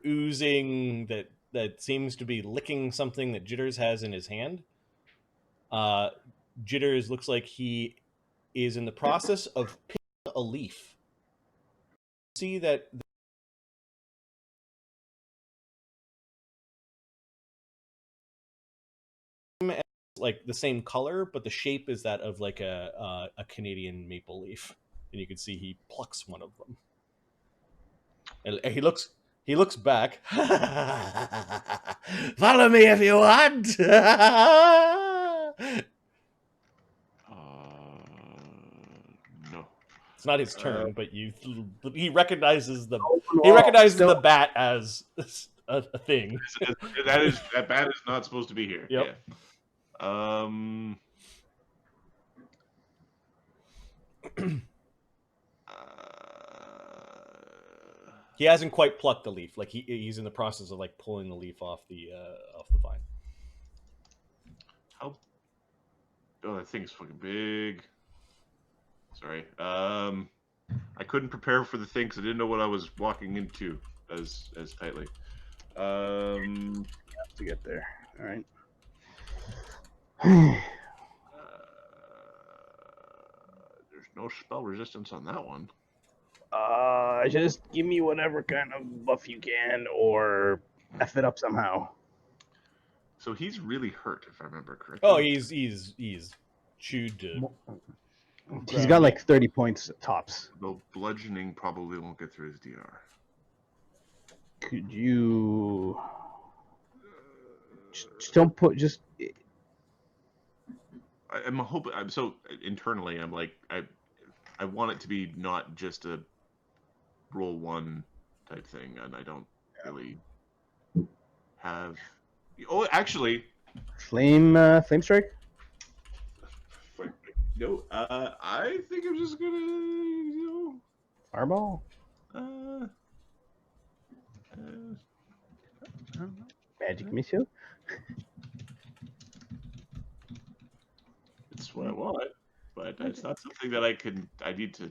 oozing that seems to be licking something that Jitters has in his hand. Jitters looks like he is in the process of picking a leaf. See that like the same color, but the shape is that of like a Canadian maple leaf, and you can see he plucks one of them. And he looks back. Follow me if you want. No. It's not his turn, but he recognizes the bat as a thing. That bat is not supposed to be here. Yep. Yeah. He hasn't quite plucked the leaf. Like he's in the process of like pulling the leaf off the vine. How? Oh, that thing is fucking big. Sorry. I couldn't prepare for the thing because I didn't know what I was walking into as tightly. To get there. All right. There's no spell resistance on that one. Just give me whatever kind of buff you can, or F it up somehow. So he's really hurt, if I remember correctly. Oh, he's chewed to. He's got like 30 points tops. Though bludgeoning probably won't get through his DR. Could you just don't put just? I'm hoping. So internally, I'm like I want it to be not just a roll one type thing, and I don't really have. Oh, actually, flame strike. No, I think I'm just gonna Fireball. Magic missile. It's what I want, but it's not something that I need to.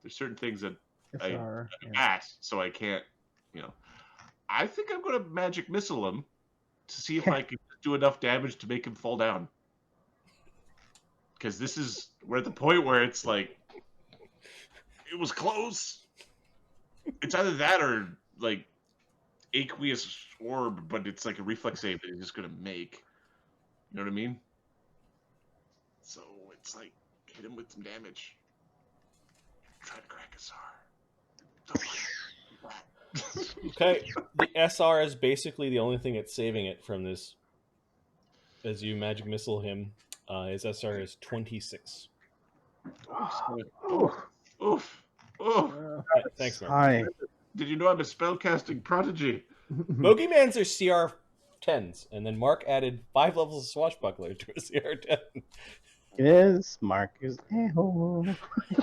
There's certain things that I'm at, so I can't. I think I'm gonna magic missile him to see if I can do enough damage to make him fall down. Because we're at the point where it's like, it was close. It's either that or like aqueous orb, but it's like a reflex save that he's just gonna make. You know what I mean? So it's like, hit him with some damage. Try to crack a SR. Okay, the SR is basically the only thing that's saving it from this. As you magic missile him, his SR is 26. Oof. Thanks, Mark. Hi. Did you know I'm a spellcasting prodigy? Bogeymans are CR 10s, and then Mark added 5 levels of swashbuckler to a CR 10. Yes, Mark is.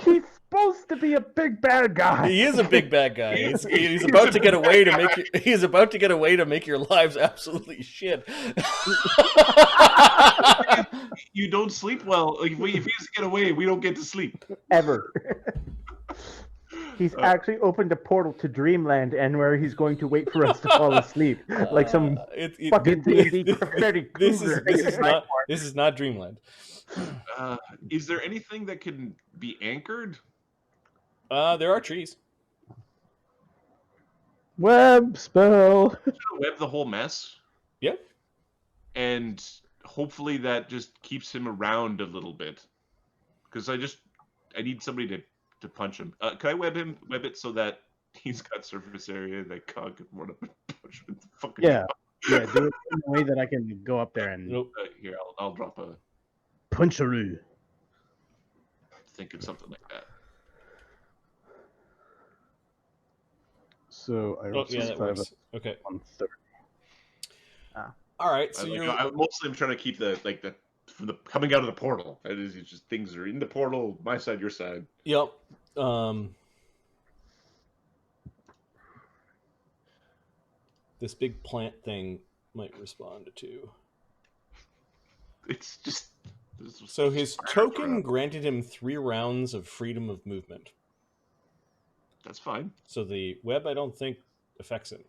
He's supposed to be a big bad guy. He is a big bad guy. He's about to get away to make he's about to get away to make your lives absolutely shit. You don't sleep well. If he has to get away, we don't get to sleep ever. He's actually opened a portal to Dreamland, and where he's going to wait for us to fall asleep, like some fucking D&D prophetic. This is not Dreamland. Is there anything that can be anchored? There are trees. Web spell. Web the whole mess. Yep. And hopefully that just keeps him around a little bit, because I need somebody to punch him. Can I web it so that he's got surface area that Cog can run up and punch him in the fucking Yeah, do it in a way that I can go up there and. Nope. Here, I'll drop a Puncharoo. Thinking something like that. So I rolled that works. Okay. 130. All right. So I'm trying to keep from the coming out of the portal. It's just things are in the portal, my side, your side. Yep. This big plant thing might respond to. It's just. So his token granted him 3 rounds of freedom of movement. That's fine. So the web, I don't think, affects him.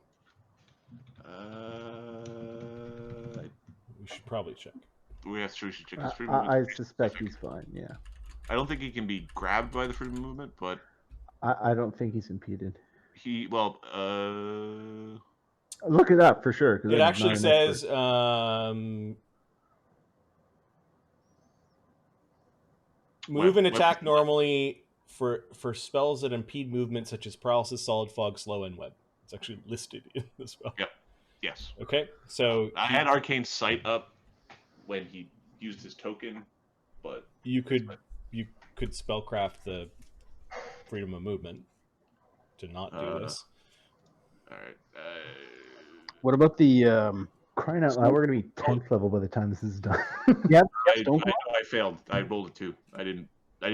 We should probably check. We should check his free I movement. suspect he's fine. Yeah. I don't think he can be grabbed by the free movement, but I don't think he's impeded. well, Look it up for sure. 'Cause It I'm actually not an says expert. move and attack normally for spells that impede movement, such as paralysis, solid fog, slow, and web. It's actually listed in this spell. Yep. Yes. Okay, so I had Arcane Sight up when he used his token, but you could spellcraft the freedom of movement to not do this. All right. What about the Crying out loud, we're gonna be 10th level by the time this is done. I failed. I rolled a 2. I didn't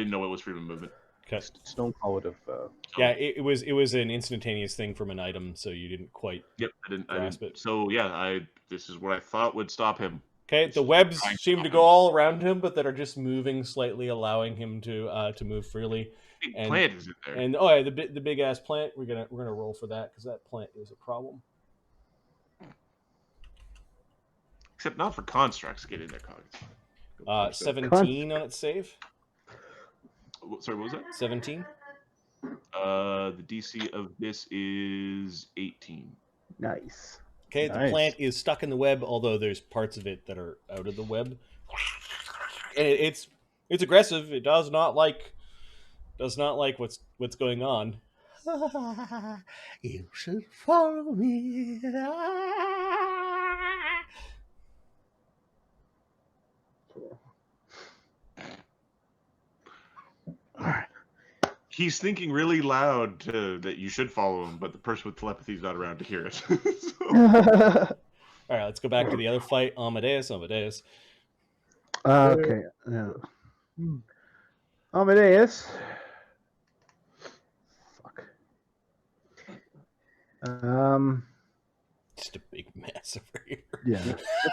know it was freedom of movement. Okay. Stoneclaw would have. Yeah, it was an instantaneous thing from an item, so you didn't quite. Yep, I didn't. grasp it. So yeah, this is what I thought would stop him. Okay, the webs seem to go all around him, but that are just moving slightly, allowing him to move freely. Big plant is in there. And oh yeah, the big ass plant. We're gonna roll for that because that plant is a problem. Except not for constructs. Get in there, Cogs. 17 on its save. Sorry, what was that? 17. The DC of this is 18. Nice. Okay, the plant is stuck in the web, although there's parts of it that are out of the web. And it's aggressive. It does not like what's going on. You should follow me. He's thinking really loud that you should follow him, but the person with telepathy is not around to hear it. All right, let's go back to the other fight. Amadeus. Okay. Yeah. Amadeus. Fuck. Just a big mess over here. Yeah.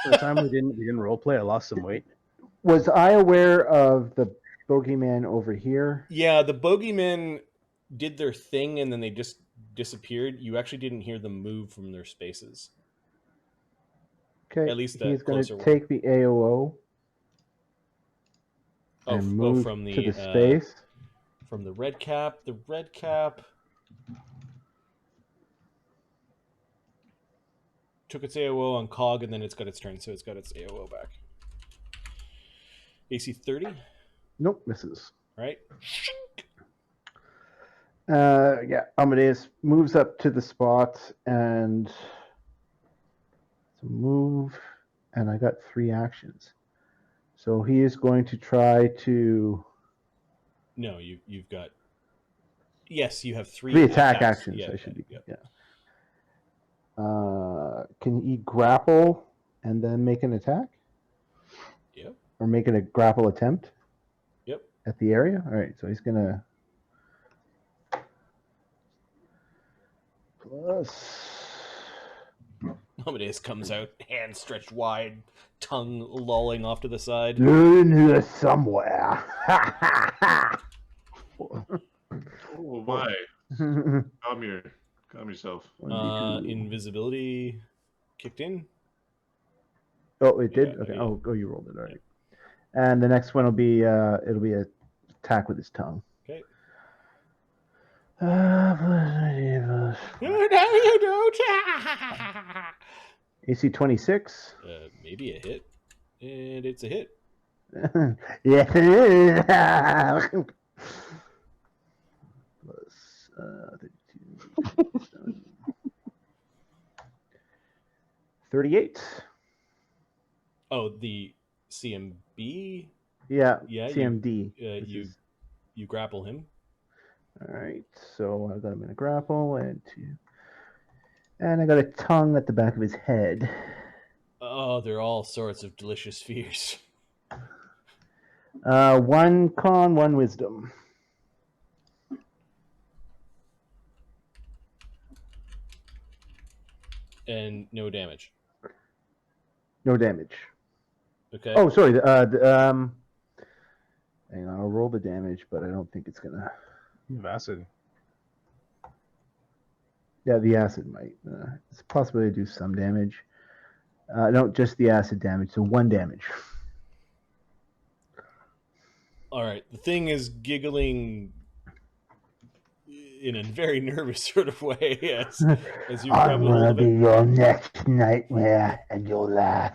For the time we didn't roleplay, I lost some weight. Was I aware of the bogeyman over here? Yeah, the bogeymen did their thing and then they just disappeared. You actually didn't hear them move from their spaces. Okay. At least he's going to one. take the AOO and move from the to the space. From the red cap. The red cap took its AOO on Cog, and then it's got its turn, so it's got its AOO back. AC 30. Nope, misses. Right. Yeah, Amadeus moves up to the spot and move, and I got 3 actions. So he is going to try to. No, you've got. Yes, you have 3 attack actions. Yeah, I should be. Yeah. Can he grapple and then make an attack? Yep. Or make a grapple attempt? Yep. At the area? All right, so he's going to. Plus. Amadeus comes out, hand stretched wide, tongue lolling off to the side. You're in here somewhere. Oh my! Calm yourself. Invisibility kicked in. Oh, it did. Yeah, Okay. yeah. Oh, you rolled it. All right. And the next one will be it'll be an attack with his tongue. Okay. No, you don't. AC 26. Maybe a hit, and it's a hit. Yeah. Plus 32. 38. Oh, the CMB. Yeah. Yeah, CMD. You grapple him. All right. So I got him in a grapple and 2. And I got a tongue at the back of his head. Oh, they're all sorts of delicious fears. 1 con, 1 wisdom. And no damage. No damage. Okay. Oh, sorry. Hang on, I'll roll the damage, but I don't think it's gonna. Acid. Yeah, the acid might. It's a possibility to do some damage. No, just the acid damage. So 1 damage. All right. The thing is giggling in a very nervous sort of way as you grab I'm a hold gonna of be it. your next nightmare, and you'll laugh.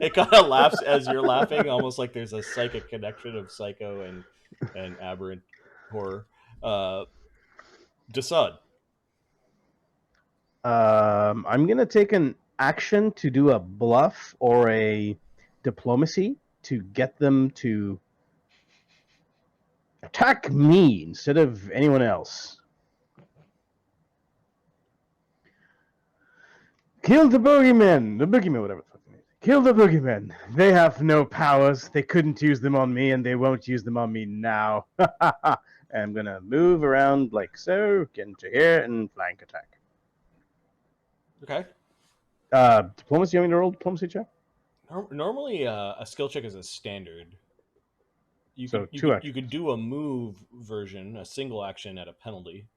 It kind of laughs as you're laughing, almost like there's a psychic connection of psycho and aberrant horror. Desaad. I'm gonna take an action to do a bluff or a diplomacy to get them to attack me instead of anyone else. Kill the boogeymen! Whatever the fuck it is. Kill the boogeymen! They have no powers. They couldn't use them on me, and they won't use them on me now. I'm gonna move around like so, get into here, and flank attack. Okay. Diplomacy, you want me to roll diplomacy check? Normally, a skill check is a standard. You So could, two you actions. could do a move version, a single action at a penalty.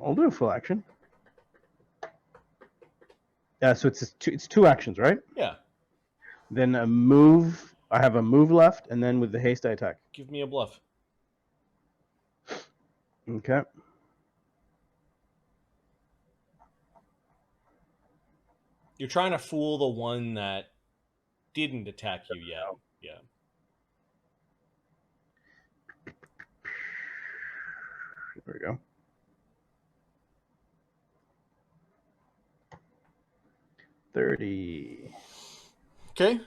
I'll do a full action. So it's two actions, right? Yeah. Then a move. I have a move left, and then with the haste, I attack. Give me a bluff. Okay. You're trying to fool the one that didn't attack you yet. Yeah. There we go. $30. Okay.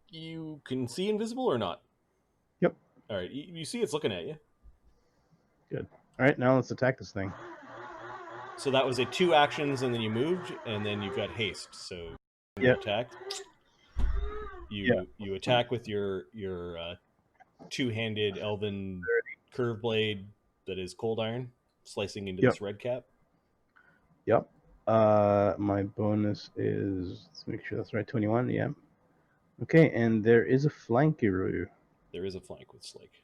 You can see invisible or not? Yep. All right. You see it's looking at you. Good. All right, now let's attack this thing. So that was a 2 actions, and then you moved, and then you've got haste. So you attack. You attack with your two-handed elven curve blade that is cold iron, slicing into this red cap. Yep. My bonus is, let's make sure that's right, 21. Yeah. Okay, and there is a flankeroo. There is a flank with Slake.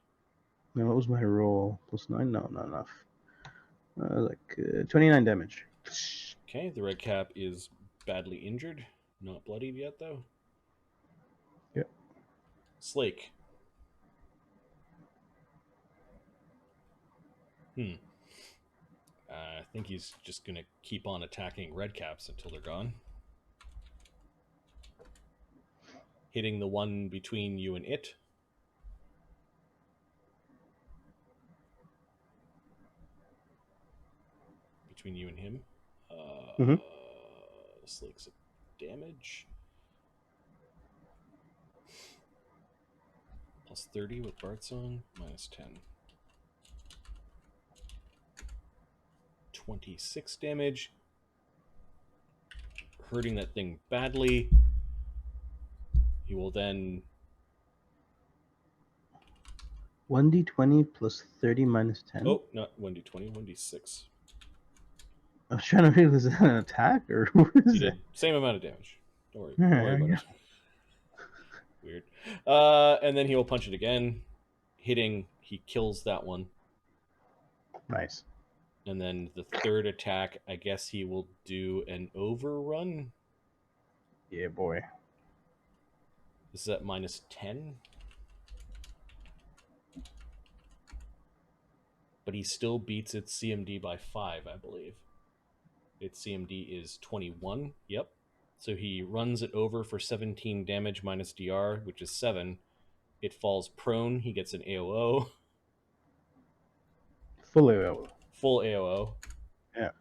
Now, what was my roll? +9? No, not enough. 29 damage. Okay, the red cap is badly injured. Not bloodied yet, though. Yep. Slake. I think he's just going to keep on attacking red caps until they're gone. Hitting the one between you and it. Between you and him. Slake's damage. +30 with Bard Song, -10. 26 damage. Hurting that thing badly. He will then 1d20 plus 30 minus 10. Oh, not 1d20, 1d6. I was trying to read, was that an attack or what is You it? did same amount of damage. Don't worry, Yeah, don't worry about yeah. it. Weird. And then he will punch it again. Hitting, he kills that one. Nice. And then the third attack, I guess he will do an overrun. Yeah, boy. This is at -10. But he still beats its CMD by 5, I believe. Its CMD is 21. Yep. So he runs it over for 17 damage minus DR, which is 7. It falls prone. He gets an AOO. Full AOO. Full AOO. Yeah.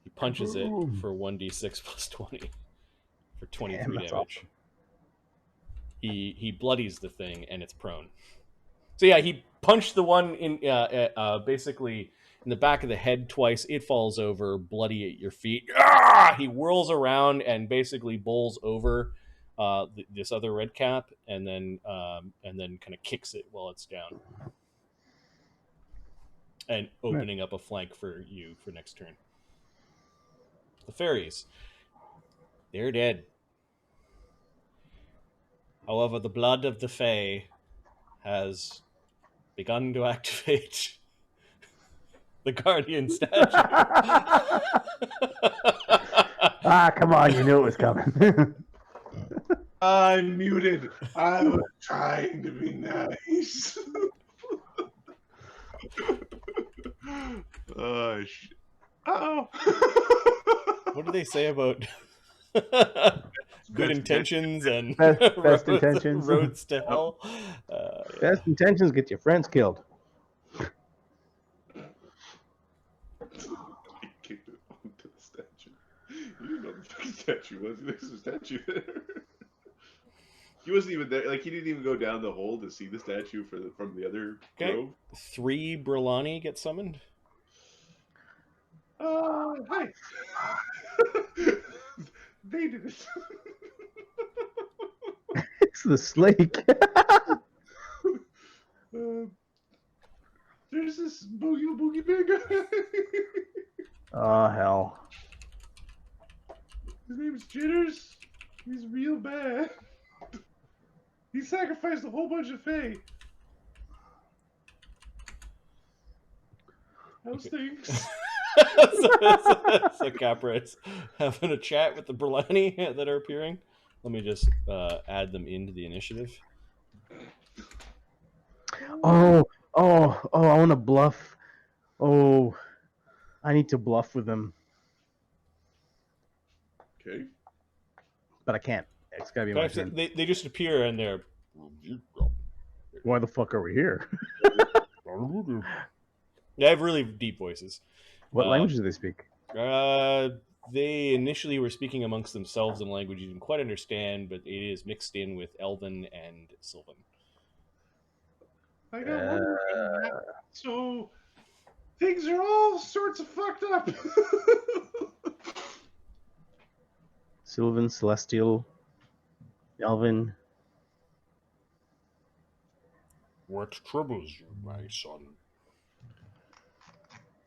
He punches it for 1d6 plus 20 for 23 damage. Awesome. He bloodies the thing and it's prone. So yeah, he punched the one in basically in the back of the head twice. It falls over, bloody at your feet. He whirls around and basically bowls over this other red cap, and then kind of kicks it while it's down, and opening up a flank for you for next turn. The fairies, they're dead. However, the blood of the Fae has begun to activate the Guardian statue. Come on, you knew it was coming. I'm muted. I was trying to be nice. Oh shit! Oh. What do they say about good intentions and best intentions. roads to hell? Best intentions get your friends killed. Kicked it onto the statue. You didn't know the fucking statue was. There's a statue there. He wasn't even there. Like, he didn't even go down the hole to see the statue from the other grove. 3 Brillani get summoned. Hi. They did it. It's the Slake. There's this boogie big guy. Oh, hell. His name's Jitters. He's real bad. He sacrificed a whole bunch of Fae. How's things? So Capra's having a chat with the Brillani that are appearing. Let me just add them into the initiative. Oh, I want to bluff. Oh, I need to bluff with them, Okay. but I can't. It's gotta be my But turn. they just appear and they're. Why the fuck are we here? They have really deep voices. What language do they speak? They initially were speaking amongst themselves in a language you didn't quite understand, but it is mixed in with Elven and Sylvan. I got one. So things are all sorts of fucked up. Sylvan, Celestial, Elven. What troubles you, my son?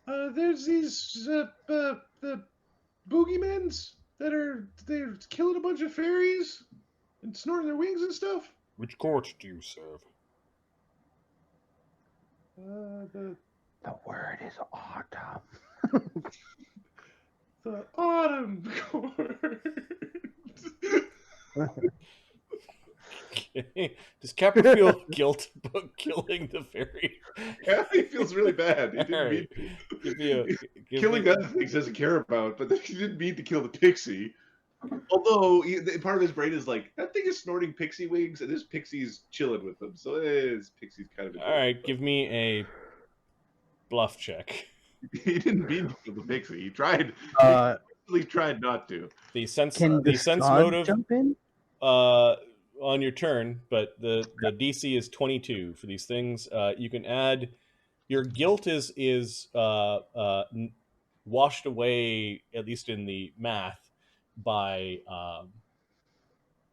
There's these the boogeymens they're killing a bunch of fairies and snorting their wings and stuff. Which court do you serve? The word is autumn. the autumn court. Does Capra feel guilt about killing the fairy? Yeah, he feels really bad. He didn't Alright. mean killing other things doesn't care about, but he didn't mean to kill the pixie. Although part of his brain is like, that thing is snorting pixie wings, and this pixie's chilling with them. So this pixie's kind of. All right, give me a bluff check. He didn't mean to kill the pixie. He tried. He tried not to. The sense Can the the sense god motive jump in? on your turn, but the DC is 22 for these things. You can add your guilt is washed away, at least in the math, by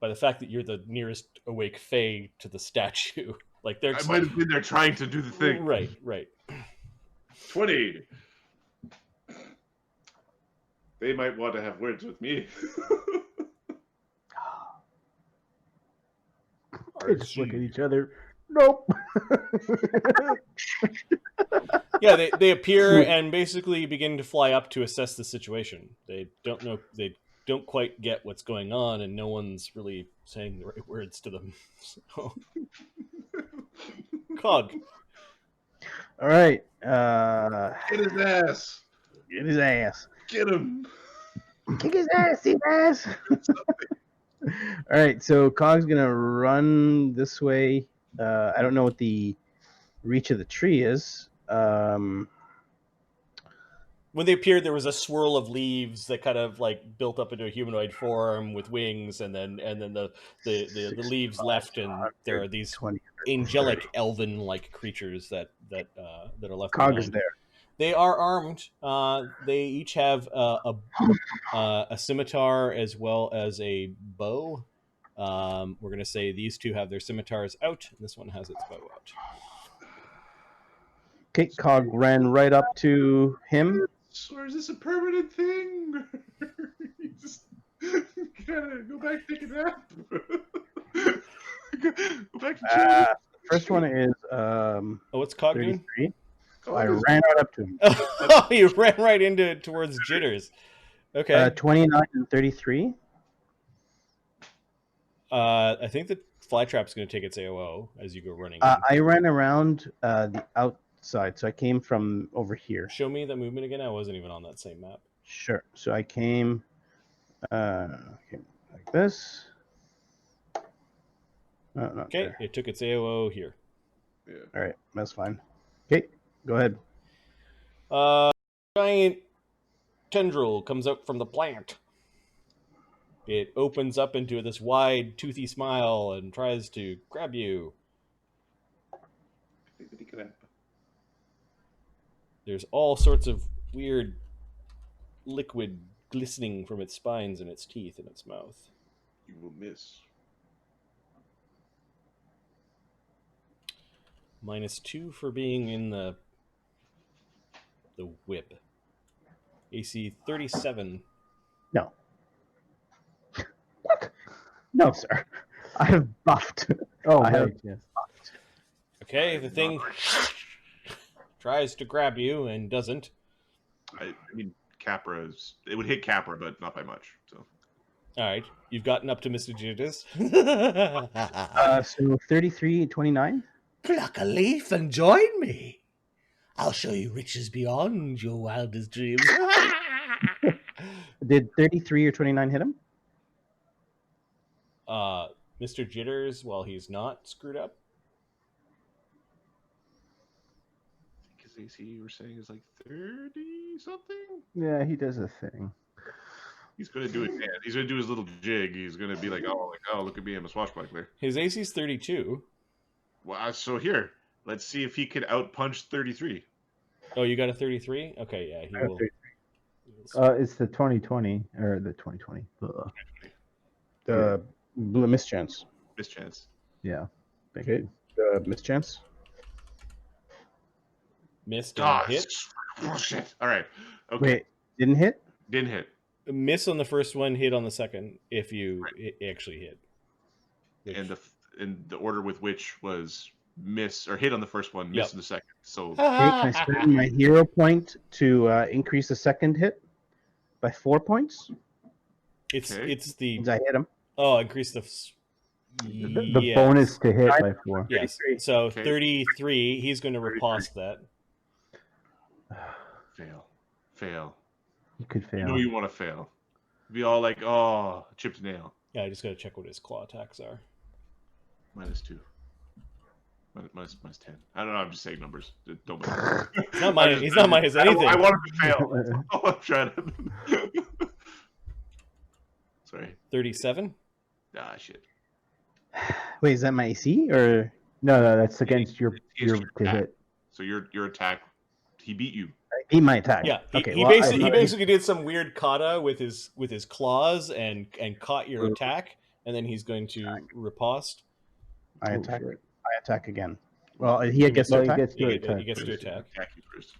the fact that you're the nearest awake fae to the statue. Like they're I might have been there trying to do the thing. Right. 20. They might want to have words with me. They just look at each other. Nope. Yeah, they appear and basically begin to fly up to assess the situation. They don't know, they don't quite get what's going on, and no one's really saying the right words to them. So. Cog. All right. Get his ass. Get his ass. Get him. Kick his ass, his ass. All right, so Cog's gonna run this way. I don't know what the reach of the tree is. When they appeared, there was a swirl of leaves that kind of like built up into a humanoid form with wings, and then the leaves left, and there are these 20, angelic elven-like creatures that are left Cog behind. is there. They are armed. They each have a scimitar as well as a bow. We're going to say these two have their scimitars out, and this one has its bow out. Okay, Cog ran right up to him. Or is this a permanent thing? You just gotta go back and take a nap. Go back to jail. first one is Oh, what's Cog doing? 33. Oh, I it is- ran right up to him. Oh, you ran right into it towards Jitters. Okay. 29 and 33. I think the flytrap's going to take its AOO as you go running. I ran around the outside, so I came from over here. Show me the movement again. I wasn't even on that same map. Sure. So I came like this. Oh, not Okay, there. it took its AOO here. Yeah. All right, that's fine. Okay, go ahead. Giant tendril comes out from the plant. It opens up into this wide, toothy smile and tries to grab you. There's all sorts of weird liquid glistening from its spines and its teeth and its mouth. You will miss. -2 for being in the whip. AC 37. No. What? No, sir. I have buffed. Oh, I right, have- yes. Okay, the thing tries to grab you and doesn't. I mean, Capra's. It would hit Capra, but not by much. So All right, you've gotten up to Mr. Jitters. So 33 and 29. Pluck a leaf and join me. I'll show you riches beyond your wildest dreams. Did 33 or 29 hit him? Mr. Jitters, while he's not screwed up. his AC you were saying is like 30 something. Yeah, he does a thing. He's gonna do it. Man. He's gonna do his little jig. He's gonna be like, oh, look at me, I'm a swashbuckler. His AC's 32. Well, so here, let's see if he can outpunch 33. Oh, you got a 33? Okay, yeah, he will. It's the 2020 or the 2020. Ugh. The blue mischance. Mischance. Yeah. Thank Okay. you. The mischance. Missed and Ah, hit. bullshit. All right. Okay. Wait, didn't hit? Didn't hit. Miss on the first one, hit on the second, if you it actually hit. Which- And the order with which was miss or hit on the first one, miss Yep. in the second. So Okay, can I spend my hero point to increase the second hit by 4 points? it's Okay. it's the Since I hit him. increase the The yes. bonus to hit by 4. Yes. 33. So Okay. 33, he's going to riposte that. fail. You could You fail. know you want to fail. Be all like, oh, chipped nail. Yeah, I just got to check what his claw attacks are. -2. Minus 10. I don't know. I'm just saying numbers. Don't. He's He's not minus. He's not minus anything. I want him to fail. That's all I'm trying to. Sorry. 37. Ah, shit. Wait, is that my AC or No, that's against your It's your to attack. hit. So your attack, he beat you. I beat my attack? Yeah, Okay. he well, basically did some weird kata with his claws and caught your attack, and then he's going to riposte. I Oh, attack. shit. I attack again. Well, he gets to Well, he attack. gets to He attack. gets to attack. Attack you first.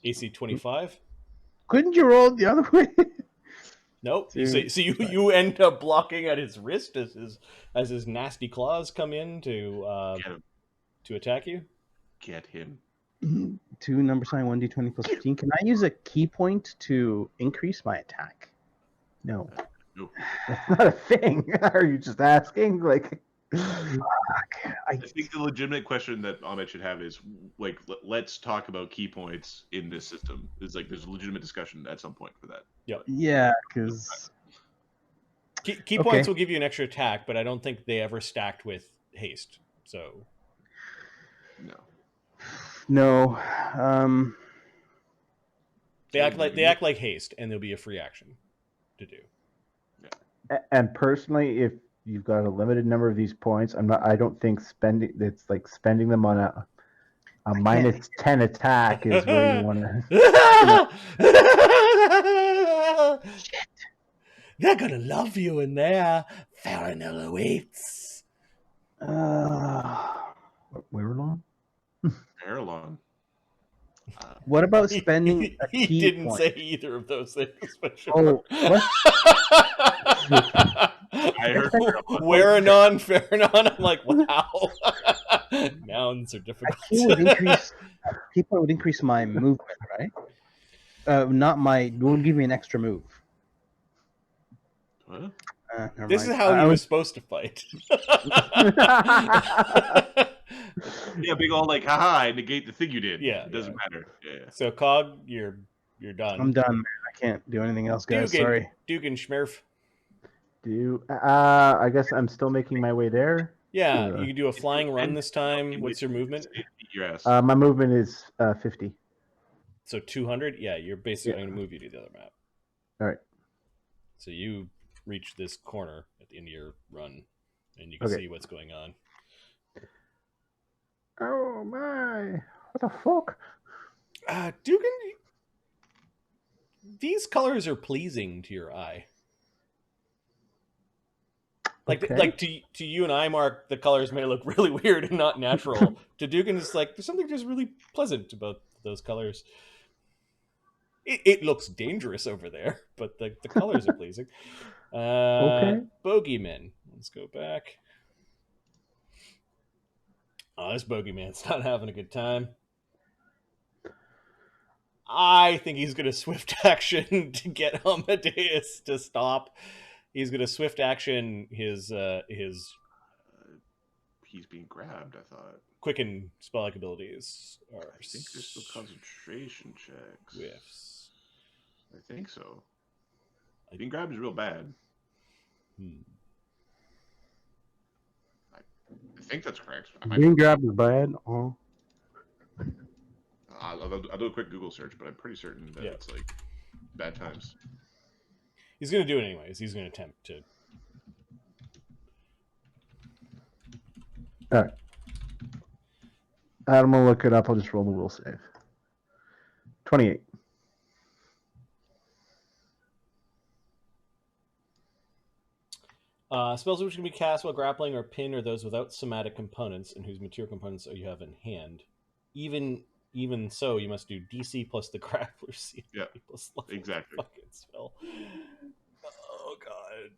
AC 25. Couldn't you roll the other way? Nope. Dude. So you end up blocking at his wrist as his nasty claws come in to Get him. attack you. Get him. 2 number sign 1d20 plus 15. Can I use a key point to increase my attack? No, No. that's not a thing. Are you just asking? Like, I think the legitimate question that Ahmed should have is like, let's talk about key points in this system. It's like there's a legitimate discussion at some point for that. yeah, because Key Okay. points will give you an extra attack, but I don't think they ever stacked with haste. So No. no. they act like haste, and there'll be a free action to do. and personally, if you've got a limited number of these points, I don't think spending them on a minus 10 attack is where you want to. They're gonna love you in there. Farinel awaits. Where long? Erlon. What about spending a He key didn't point? say either of those things. But sure. Oh, what? I heard Where a non, fair non. I'm like, wow. Nouns are difficult. People would increase my movement, right? Not my. Won't give me an extra move. What? Never This mind. is how he was supposed to fight. Yeah, big old like, haha, I negate the thing you did. Yeah, It doesn't matter. Yeah. So Cog, you're done. I'm done, man. I can't do anything else, guys. Sorry. Dugan Schmerf. I guess I'm still making my way there. Yeah, you can do a flying run this time. What's your movement? Your ass. My movement is 50. So 200? Yeah, you're basically going to move you to the other map. All right. So you reach this corner at the end of your run, and you can see what's going on. Oh my! What the fuck? Dugan, these colors are pleasing to your eye. Like to you and I, Mark, the colors may look really weird and not natural. To Dugan, it's like there's something just really pleasant about those colors. It looks dangerous over there, but the colors are pleasing. Bogeyman. Let's go back. Oh, this bogeyman's not having a good time. I think he's going to swift action to get Amadeus to stop. He's going to swift action his He's being grabbed, I thought. quicken spell-like abilities. I think there's still concentration checks. Whiffs. I think so. Being grabbed is real bad. I think that's correct. Being grabbed is bad. Oh. I'll do a quick Google search, but I'm pretty certain that it's like bad times. He's going to do it anyways. He's going to attempt to. All right. I'm going to look it up. I'll just roll the will save. 28. Spells which can be cast while grappling or pinned are those without somatic components and whose material components you have in hand. Even so, you must do DC plus the grappler CMD plus level exactly. Fucking spell. Oh god.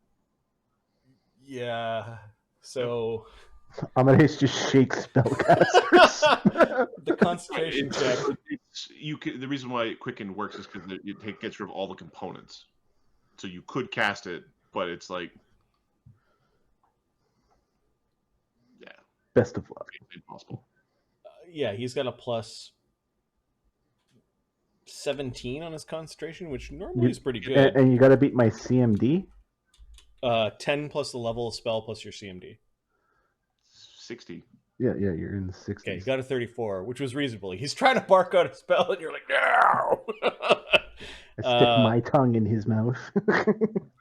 Yeah. So Amadeus just shakes spellcasters. the concentration check. The reason why Quicken works is because it gets rid of all the components. So you could cast it, but it's like, best of luck. Impossible. Yeah, he's got a plus 17 on his concentration, which normally is pretty good. And you got to beat my CMD. 10 plus the level of spell plus your CMD. 60. Yeah, you're in the 60s. Okay, you got a 34, which was reasonable. He's trying to bark out a spell, and you're like, no! I stick my tongue in his mouth.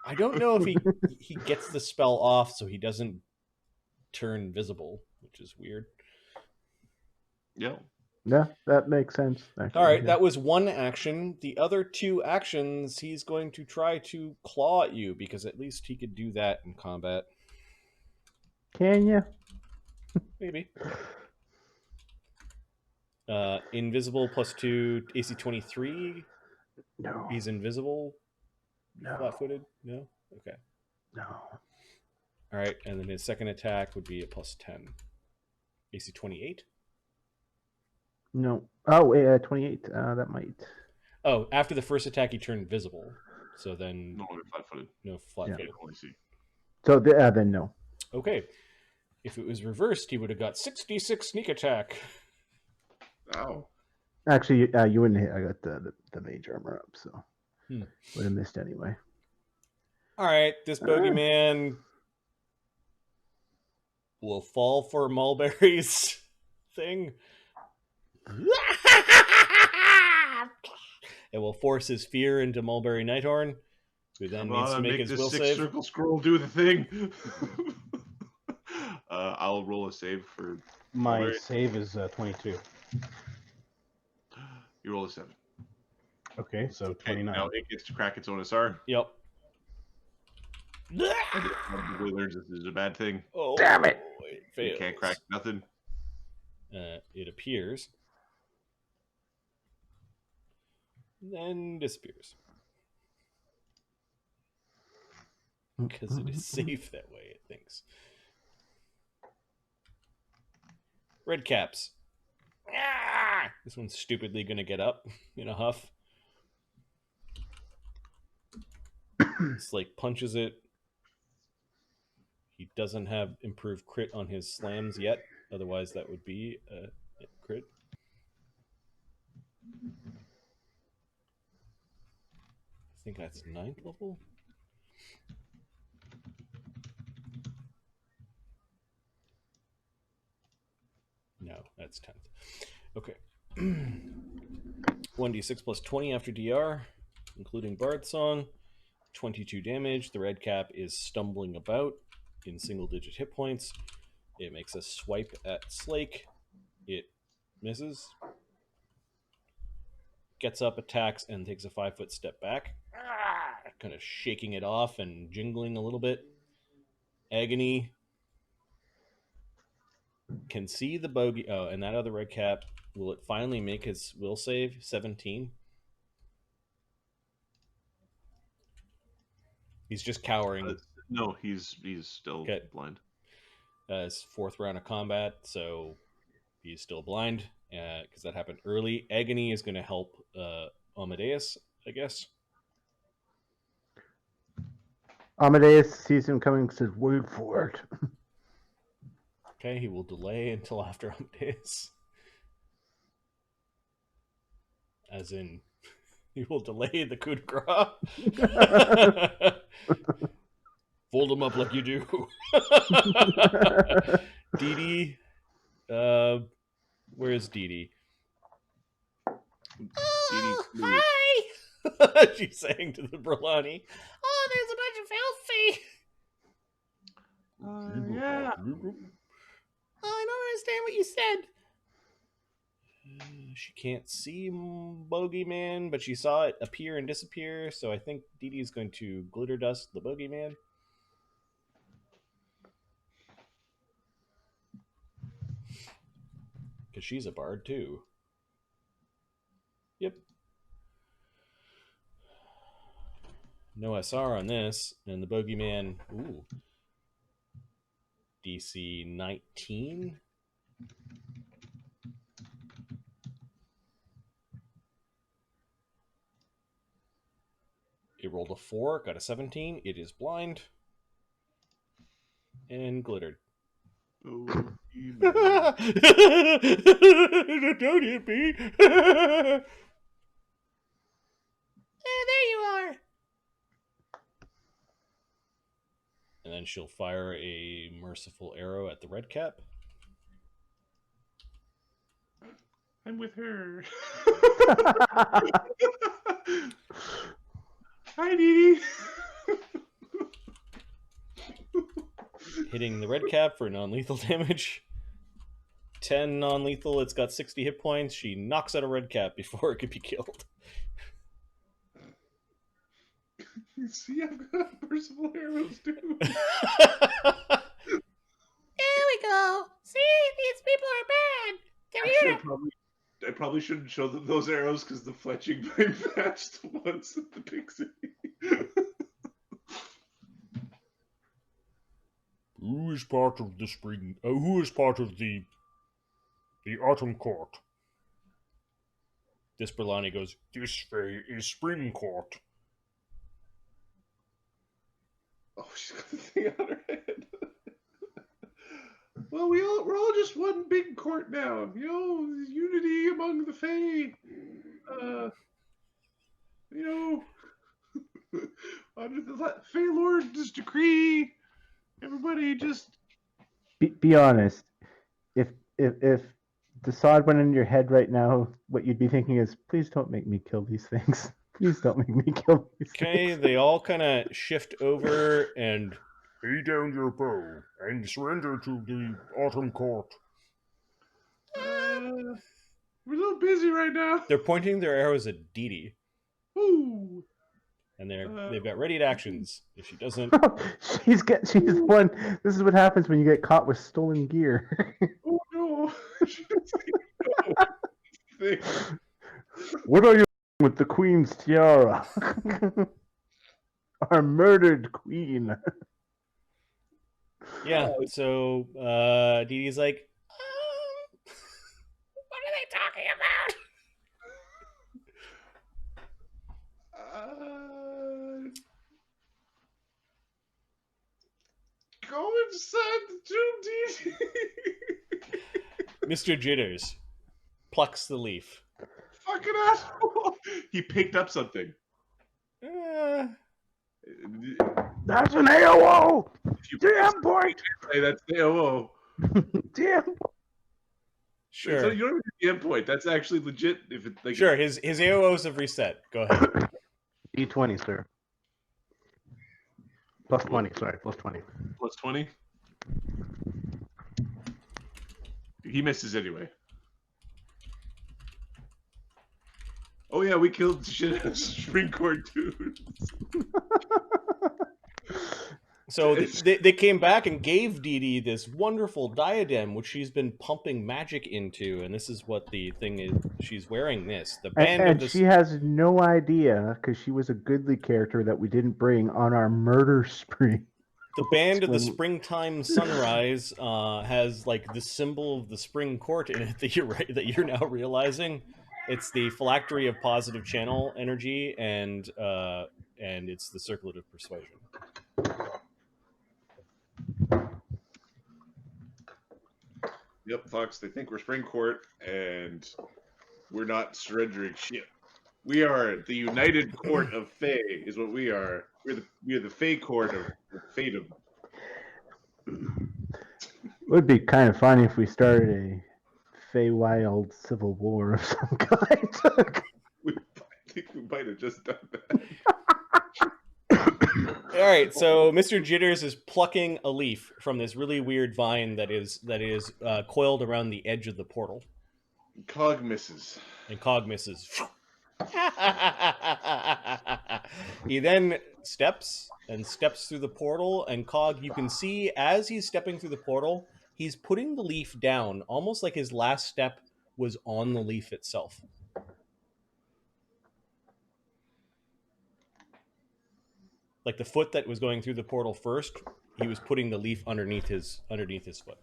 I don't know if he gets the spell off so he doesn't turn visible, which is weird. Yeah. Yeah, that makes sense. Actually. All right, that was one action. The other two actions, he's going to try to claw at you, because at least he could do that in combat. Can you? Maybe. Invisible plus 2, AC 23. No. He's invisible. No. Flat-footed. No. Okay. No. All right, and then his second attack would be a plus 10. AC 28. No. Oh, 28. That might. Oh, after the first attack, he turned visible. So then No, they're flat-footed. no flat-footed. Yeah, only see. So then no. Okay. If it was reversed, he would have got 66 sneak attack. Ow. Actually, you wouldn't hit. I got the mage armor up, so would have missed anyway. All right, this bogeyman will fall for Mulberry's thing. It will force his fear into Mulberry Nighthorn, who then needs to make his will save. Circle scroll do the thing. I'll roll a save for My Mulberry. save is 22. You roll a 7. Okay, so 29. Now it gets to crack its own SR. Yep. Probably learns this is a bad thing. Oh, Damn it! It You fails. can't crack nothing. It appears. Then disappears. because it is safe that way, it thinks. Red caps. Ah! This one's stupidly going to get up in a huff. Slake punches it. He doesn't have improved crit on his slams yet. Otherwise, that would be a crit. I think that's 9th level. No, that's 10th. Okay. 1d6 plus 20 after DR, including Bard Song. 22 damage. The red cap is stumbling about in single-digit hit points. It makes a swipe at Slake. It misses. Gets up, attacks, and takes a 5-foot step back. Kind of shaking it off and jingling a little bit. Agony can see the bogey. Oh, and that other red cap, will it finally make his will save? 17. He's just cowering. No, he's still blind. His 4th round of combat, so he's still blind because that happened early. Agony is going to help Amadeus, I guess. Amadeus sees him coming and says, "Wait for it." Okay, he will delay until after Amadeus. As in, he will delay the coup de grace. Fold them up like you do. Dee Dee. Where is Dee Dee? Oh, hi! She's saying to the Brulani. Oh, there's a bunch of filthy. Yeah. Oh, I don't understand what you said. She can't see Bogeyman, but she saw it appear and disappear, so I think Dee Dee is going to glitter dust the Bogeyman. Because she's a bard, too. Yep. No SR on this, and the Bogeyman, ooh. DC 19. It rolled a 4, got a 17. It is blind. And glittered. Oh, don't hit me. There you are. And then she'll fire a merciful arrow at the red cap. I'm with her. Hi, Dee Dee. Hitting the red cap for non-lethal damage. 10 non-lethal. It's got 60 hit points. She knocks out a red cap before it can be killed. You see, I've got merciful arrows too. There we go. See, these people are bad. They're Actually, here. I probably shouldn't show them those arrows because the fletching might match the ones at the big city. Who is part of the spring? Who is part of the autumn court? This Berlani goes, This way is spring court. Oh, she's got the thing on her head. Well, we're all just one big court now. You know, unity among the Fey. You know, under the Fey Lord's decree, everybody just Be honest. If the sod went in your head right now, what you'd be thinking is, please don't make me kill these things. Please don't make me kill these okay, things. they all kind of shift over and Lay down your bow and surrender to the autumn court. we're a little busy right now. they're pointing their arrows at Dee Dee. Ooh. And they've got ready actions. If she doesn't... she's one. This is what happens when you get caught with stolen gear. Oh no. She doesn't even know. What are you with the Queen's tiara? our murdered queen. Yeah. So Dee Dee's like, what are they talking about? Go inside the tomb, Mr. Jitters plucks the leaf. Fucking asshole. He picked up something. That's an AOO! If you Damn point! say that's the AOO. Damn! Sure. So you don't even get the endpoint. That's actually legit. If it like Sure, his AOOs have reset. Go ahead. D20, sir. Plus 20, sorry, plus 20. plus 20. He misses anyway. Oh yeah, we killed shit out of spring cord dudes. So they came back and gave Dee Dee this wonderful diadem, which she's been pumping magic into, and this is what the thing is. She's wearing this. The band And of the she has no idea because she was a goodly character that we didn't bring on our murder spree. The band of the When- springtime sunrise has like the symbol of the spring court in it that you're now realizing. It's the phylactery of positive channel energy, and it's the circlet of persuasion. Yep, Fox. They think we're spring court, and we're not surrendering shit. We are the United Court of Fey, is what we are. We are the Fey Court of Fatum. It would be kind of funny if we started a feywild civil war of some kind. I think we might have just done that. All right, so Mr. Jitters is plucking a leaf from this really weird vine that is coiled around the edge of the portal, Cog misses. and Cog misses. He then steps through the portal, and Cog, you can see as he's stepping through the portal, he's putting the leaf down, almost like his last step was on the leaf itself. Like the foot that was going through the portal first, he was putting the leaf underneath his foot.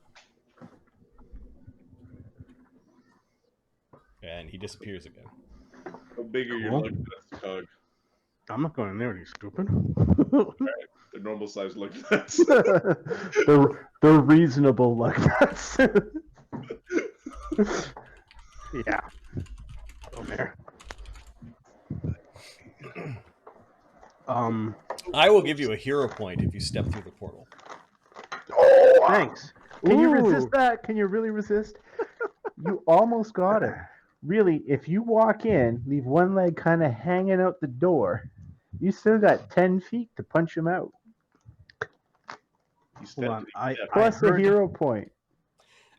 And he disappears again. How big are your Cool. lug nuts, Cog? I'm not going in there, are you stupid? The normal size lug nuts. they're reasonable like that. Yeah. Go there. I will give you a hero point if you step through the portal. Thanks. Can you Ooh. resist that? Can you really resist? You almost got it. Really, if you walk in, leave one leg kind of hanging out the door, you still got 10 feet to punch him out. You Hold on. Plus a heard- hero point.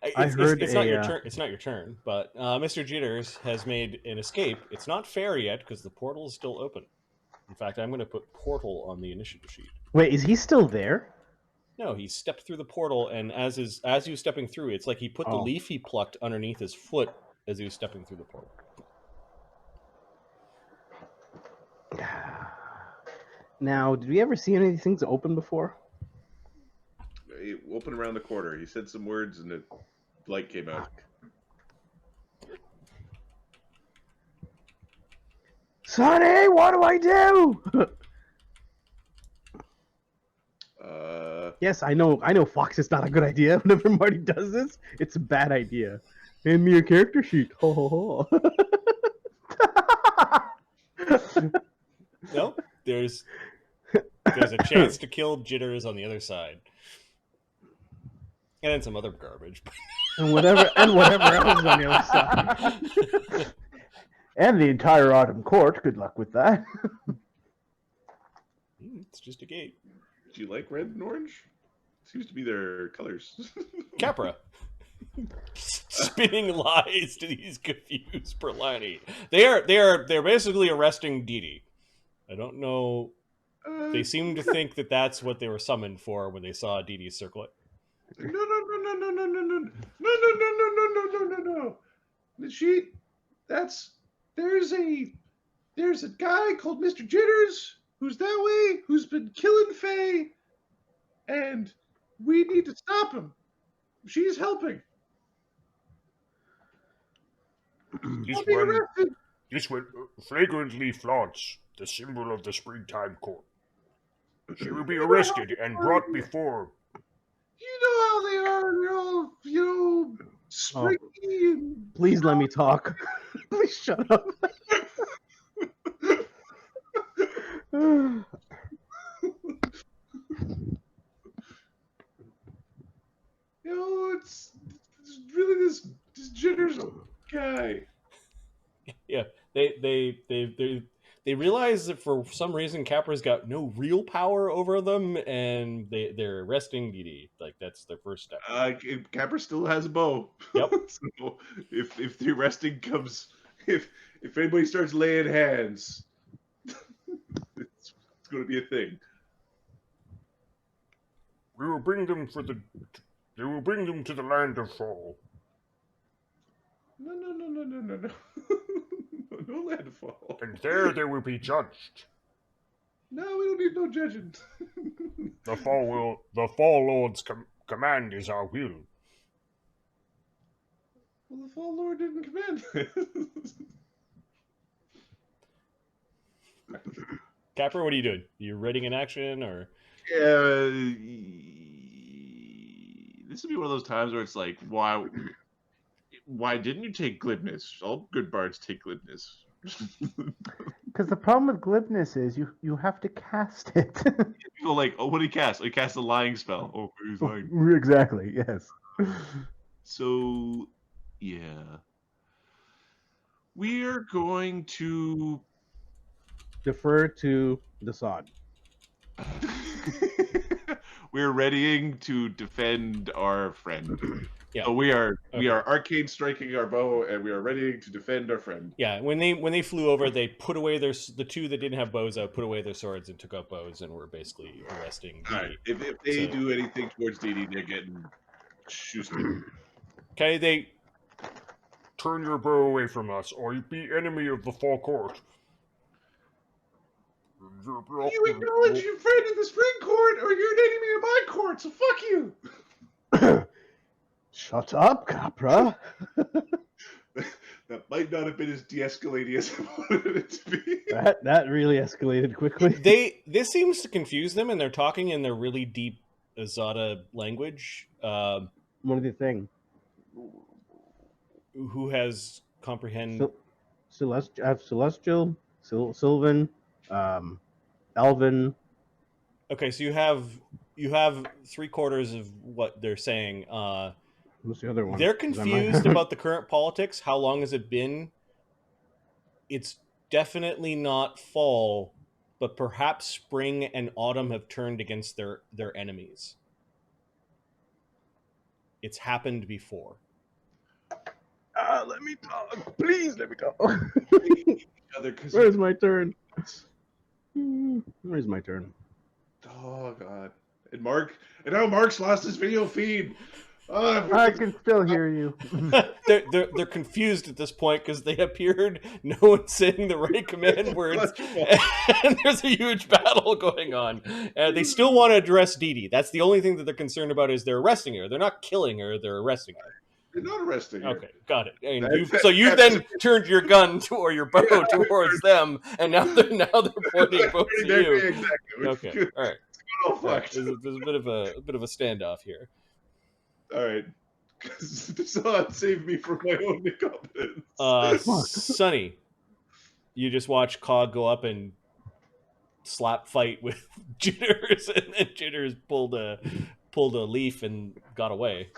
It's not your a, turn. It's not your turn. But Mr. Jitters has made an escape. It's not fair yet because the portal is still open. In fact, I'm going to put portal on the initiative sheet. Wait, is he still there? No, he stepped through the portal, and as he was stepping through, it's like he put the Oh. leaf he plucked underneath his foot as he was stepping through the portal. Now, did we ever see any of these things open before? He opened around the corner. He said some words, and the light came out. Sonny, what do I do? Yes, I know Fox is not a good idea. Whenever Marty does this, it's a bad idea. Hand me your character sheet. Ho ho ho. No, there's a chance to kill Jitters on the other side, and then some other garbage. and whatever else is on the other side. And the entire Autumn Court. Good luck with that. It's just a gate. Do you like red and orange? Seems to be their colors. Capra. Spinning lies to these confused Perlani. They're basically arresting Dee Dee. I don't know. They seem to think that that's what they were summoned for when they saw Dee Dee's circlet. No. The sheet. There's a guy called Mr. Jitters who's that way, who's been killing Faye, and we need to stop him. She's helping. I'll be arrested. This one flagrantly flaunts the symbol of the springtime court. She will be arrested and brought before. You know how they are. They're all, springy and... Please let me talk. Please shut up. It's really this Jitters guy. Yeah, they realize that for some reason Capra's got no real power over them, and they're arresting Dee Dee. Like, that's their first step. Capra still has a bow. Yep. So if the arresting comes, if anybody starts laying hands, it's going to be a thing. We will bring them They will bring them to the land of fall. No. No landfall. And there they will be judged. No, we don't need no judging. The Fall Lord's command is our will. Well, the Fall Lord didn't command. Capra, what are you doing? You readying an action, or? Yeah, this would be one of those times where it's like, why didn't you take glibness? All good bards take glibness. Because the problem with glibness is you have to cast it. People like, oh, what did he cast? Oh, he cast a lying spell. Oh, he's lying. Exactly, yes. So, yeah. We are going to... Defer to the sod. We're readying to defend our friend. Yeah. So we are arcane striking our bow, and we are ready to defend our friend. Yeah, when they flew over, they put away the two that didn't have bows out, put away their swords, and took out bows, and were basically arresting Dee Dee. All right. If they do anything towards Dee Dee, they're getting shoosted. Okay, they Turn your bow away from us, or you be enemy of the Fall Court. You acknowledge your friend in the spring court, or you're an enemy of my court, so fuck you! Shut up, Capra. That might not have been as de-escalating as I wanted it to be. That really escalated quickly. this seems to confuse them, and they're talking in their really deep Azada language. What do they think? Who has comprehend? Celestial, Sylvan, Elven. Okay, so you have 3/4 of what they're saying. What's the other one? They're confused about the current politics. How long has it been? It's definitely not fall, but perhaps spring and autumn have turned against their enemies. It's happened before. Let me talk. Please let me talk. Where's my turn? Where's my turn? Oh god! And now Mark's lost his video feed. Oh, I can still hear you. they're confused at this point because they appeared. No one's saying the right command words, and there's a huge battle going on. They still want to address Dee Dee. That's the only thing that they're concerned about is they're arresting her. They're not killing her. They're arresting her. They're not arresting her. Okay, got it. And you've then turned your gun or your bow towards them, and now they're pointing both to you. Exactly. Okay, all right. Oh fuck! There's a bit of a standoff here. All right, Deshaun saved me from my own incompetence. Sonny, you just watch Cog go up and slap fight with Jitters, and then Jitters pulled a leaf and got away.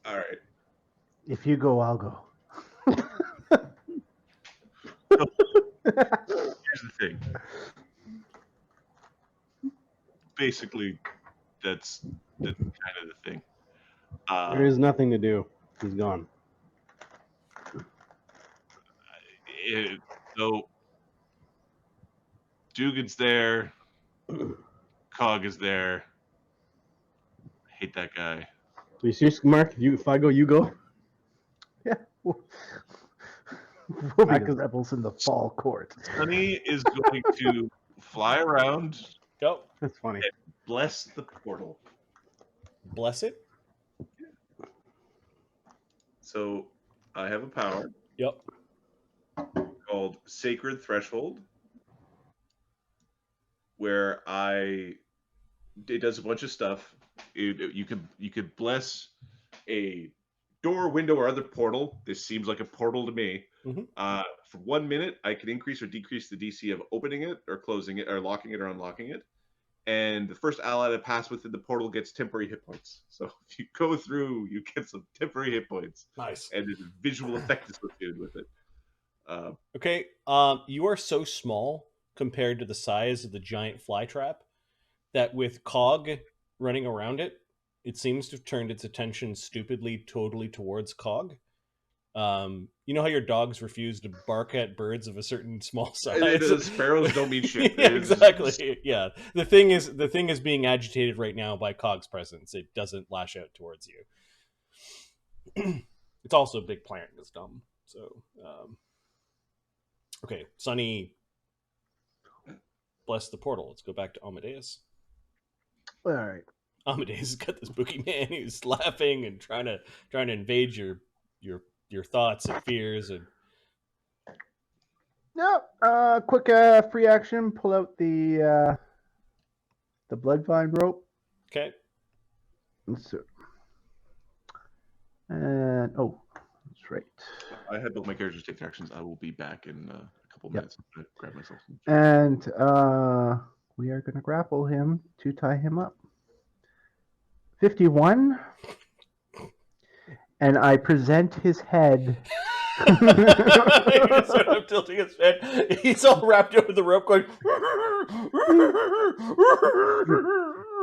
All right. If you go, I'll go. Here's the thing. Basically, that's kind of the thing. There is nothing to do. He's gone. So, Dugan's there. Cog is there. I hate that guy. So you serious, Mark? If I go, you go. Yeah. We'll be the Because- rebels in the fall court. Sunny is going to fly around, Go. That's funny. bless the portal. Bless it. So I have a power Yep. called Sacred Threshold, where it does a bunch of stuff. You could bless a door, window, or other portal. This seems like a portal to me. Mhm. For 1 minute, I can increase or decrease the DC of opening it or closing it or locking it or unlocking it. And the first ally to pass within the portal gets temporary hit points. So if you go through, you get some temporary hit points. Nice. And there's a visual effect associated with it. Okay. You are so small compared to the size of the giant fly trap that with Cog running around it, it seems to have turned its attention stupidly totally towards Cog. You know how your dogs refuse to bark at birds of a certain small size? Sparrows don't mean shit. Yeah, exactly. Yeah. The thing is being agitated right now by Cog's presence. It doesn't lash out towards you. It's also a big plant. It's dumb. So, okay, Sunny, bless the portal. Let's go back to Amadeus. All right. Amadeus has got this boogeyman who's laughing and trying to invade your thoughts and fears and No. Quick free action. Pull out the bloodvine rope. okay. So, and that's right. I had both my characters take their actions. I will be back in a couple minutes. I'm gonna grab myself some. And we are going to grapple him to tie him up. 51. And I present his head. He's sort of tilting his head. He's all wrapped up with the rope going.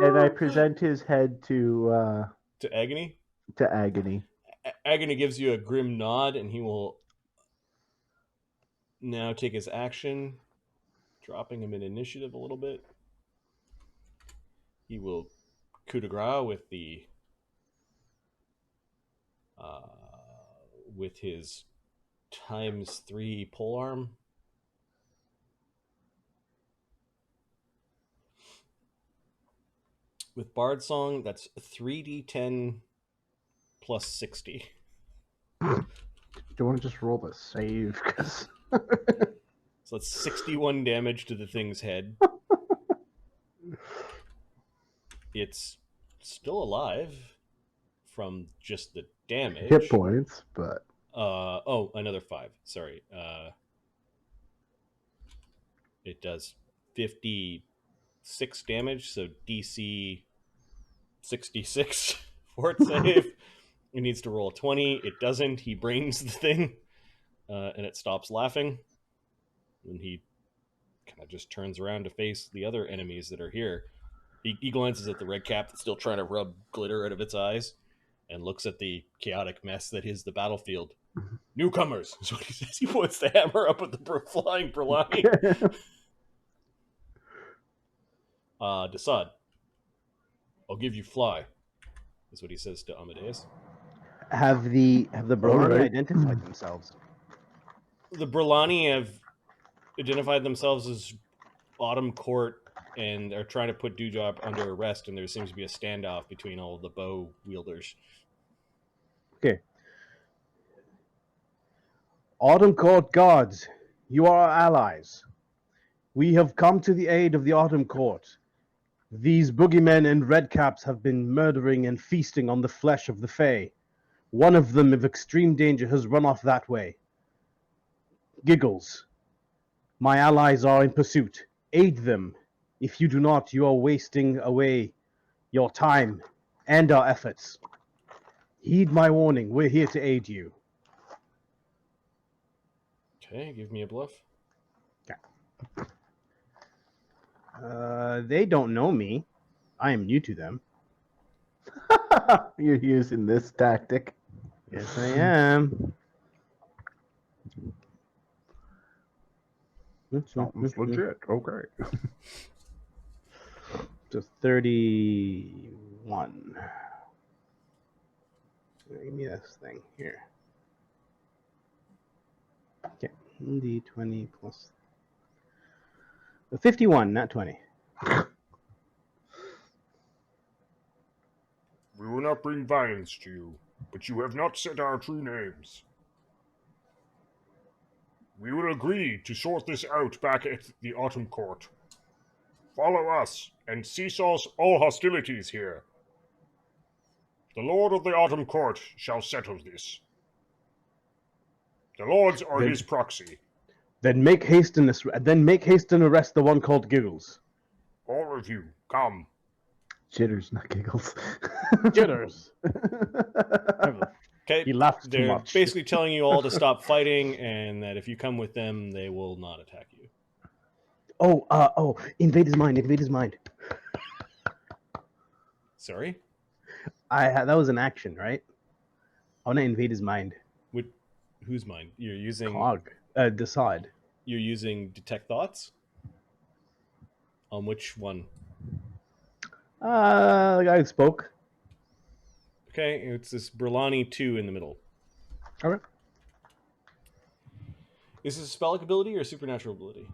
And I present his head to Agony. Agony. Agony gives you a grim nod, and he will now take his action, dropping him in initiative a little bit. He will coup de grace with the with his ×3 polearm. With Bard Song, that's 3d10 plus 60. Do you want to just roll the save? Cause... So that's 61 damage to the thing's head. It's still alive from just the damage. Hit points, but another 5. Sorry. It does 56 damage, so DC 66 for its save. It needs to roll a 20. It doesn't. He brains the thing, and it stops laughing. And he kind of just turns around to face the other enemies that are here. He glances at the red cap that's still trying to rub glitter out of its eyes, and looks at the chaotic mess that is the battlefield. Newcomers, is what he says. He points the hammer up at the flying Brolani. Desaad, I'll give you fly, is what he says to Amadeus. Have the Brolani Alright. identified themselves? The Brolani have identified themselves as Autumn Court and are trying to put Dewdrop under arrest, and there seems to be a standoff between all of the bow wielders. Okay. Autumn Court guards, you are our allies. We have come to the aid of the Autumn Court. These boogeymen and redcaps have been murdering and feasting on the flesh of the Fae. One of them of extreme danger has run off that way. Giggles, my allies are in pursuit. Aid them. If you do not, you are wasting away your time and our efforts. Heed my warning. We're here to aid you. Okay, give me a bluff. They don't know me. I am new to them. You're using this tactic. Yes, I am. Something's legit. Okay. So 31. Give me this thing here. Okay, D20 plus 51, not 20. We will not bring violence to you, but you have not said our true names. We will agree to sort this out back at the Autumn Court. Follow us and cease all hostilities here. The Lord of the Autumn Court shall settle this. The lords are Then- his proxy. Then make haste and arrest the one called Giggles. All of you, come. Jitters, not giggles. Jitters. Okay, He laughs too they're much. basically telling you all to stop fighting, and that if you come with them, they will not attack you. Invade his mind. Invade his mind. Sorry, That was an action, right? I want to invade his mind. with whose mind? You're using Cog. Decide. you're using detect thoughts. On which one? The guy who spoke. Okay, it's this Berlani 2 in the middle. Okay. Is this a spell ability or a supernatural ability?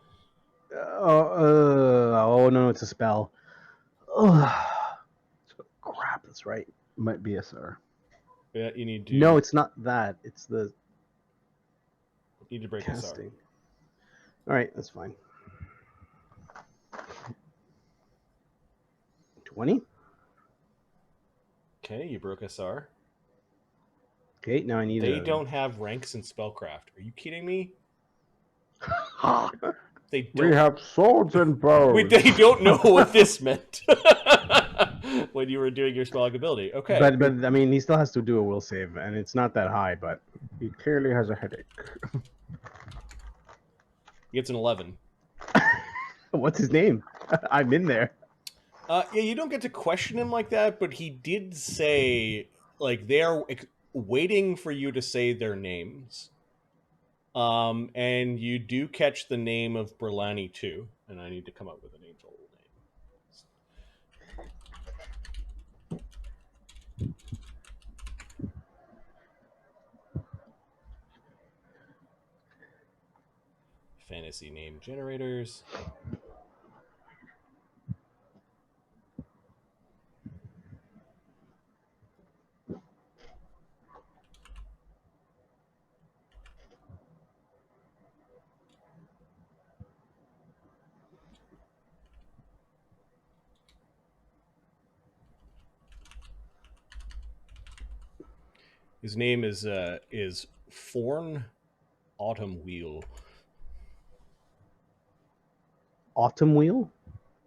No, it's a spell. Crap, that's right. Might be SR. Yeah, you need to. No, it's not that. It's the need to break this out. casting. All right, that's fine. 20. Okay, you broke SR. Okay, now I need. They don't have ranks in spellcraft. Are you kidding me? They don't. We have swords and bows. They don't know what this meant when you were doing your spell ability. Okay, But I mean, he still has to do a will save, and it's not that high. But He clearly has a headache. he gets an 11. what's his name? I'm in there. Yeah, you don't get to question him like that, but he did say like they're waiting for you to say their names. And you do catch the name of Berlani too, and I need to come up with an angel name. Fantasy name generators. His name is Forn Autumn Wheel. Autumn Wheel.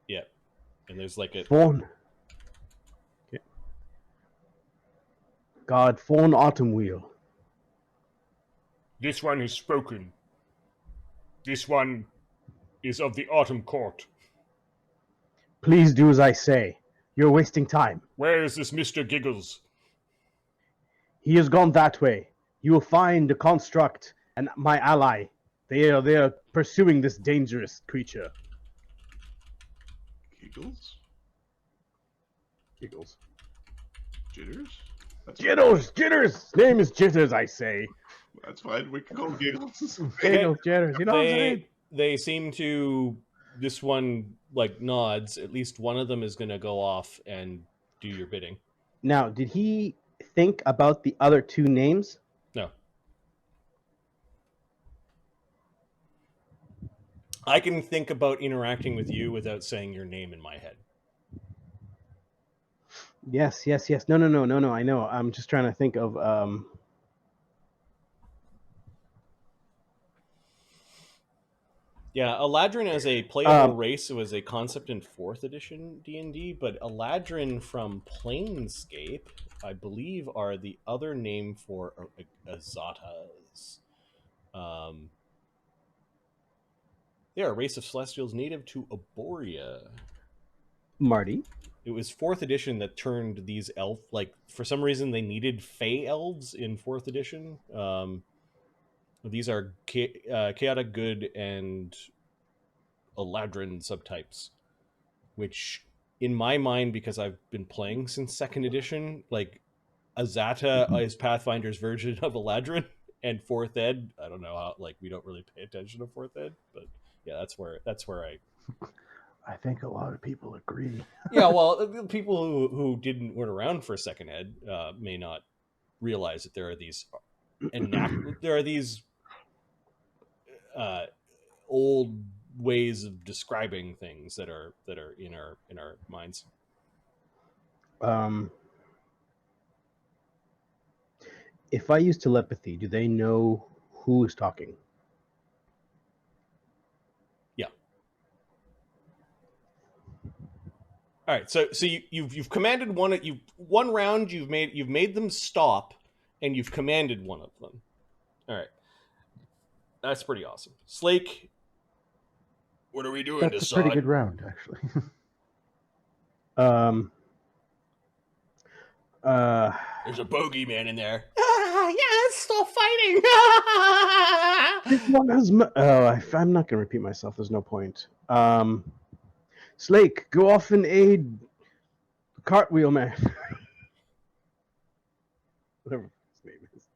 Yeah, and there's like a Fawn. Okay. God, Fawn Autumn Wheel. This one has spoken. This one is of the Autumn Court. Please do as I say. You're wasting time. Where is this Mr. Giggles? He has gone that way. You will find the construct and my ally. They are pursuing this dangerous creature. Giggles? Giggles. Jitters? That's Jitters! His name is Jitters, I say. That's fine. We can call him Giggles. Giggles, Jitters. You know what I'm saying? they seem to. This one like nods. At least one of them is going to go off and do your bidding. Now, did he think about the other two names? No. I can think about interacting with you without saying your name in my head. Yes. No. I know. I'm just trying to think of. Yeah, Eladrin as a playable race was a concept in 4th edition D&D, but Eladrin from Planescape, I believe, are the other name for Azatas. They are a race of Celestials native to Aboria. Marty. It was 4th edition that turned these elf, like, for some reason they needed Fey elves in 4th edition. These are chaotic good and Eladrin subtypes, which in my mind, because I've been playing since 2nd edition, like Azata is Pathfinder's version of Eladrin, and fourth ed. I don't know how, like, we don't really pay attention to fourth ed, but yeah, that's where I think a lot of people agree. yeah, well, people who weren't around for second ed may not realize that there are these old ways of describing things that are in our minds. If I use telepathy, do they know who is talking? Yeah. All right. So you've commanded one round. You've made them stop, and you've commanded one of them. All right. That's pretty awesome. Slake, what are we doing? That's a pretty good round, actually. There's a bogeyman in there. Yes, stop fighting. This one has. I'm not going to repeat myself. There's no point. Slake, go off and aid the cartwheel man. Whatever his name is.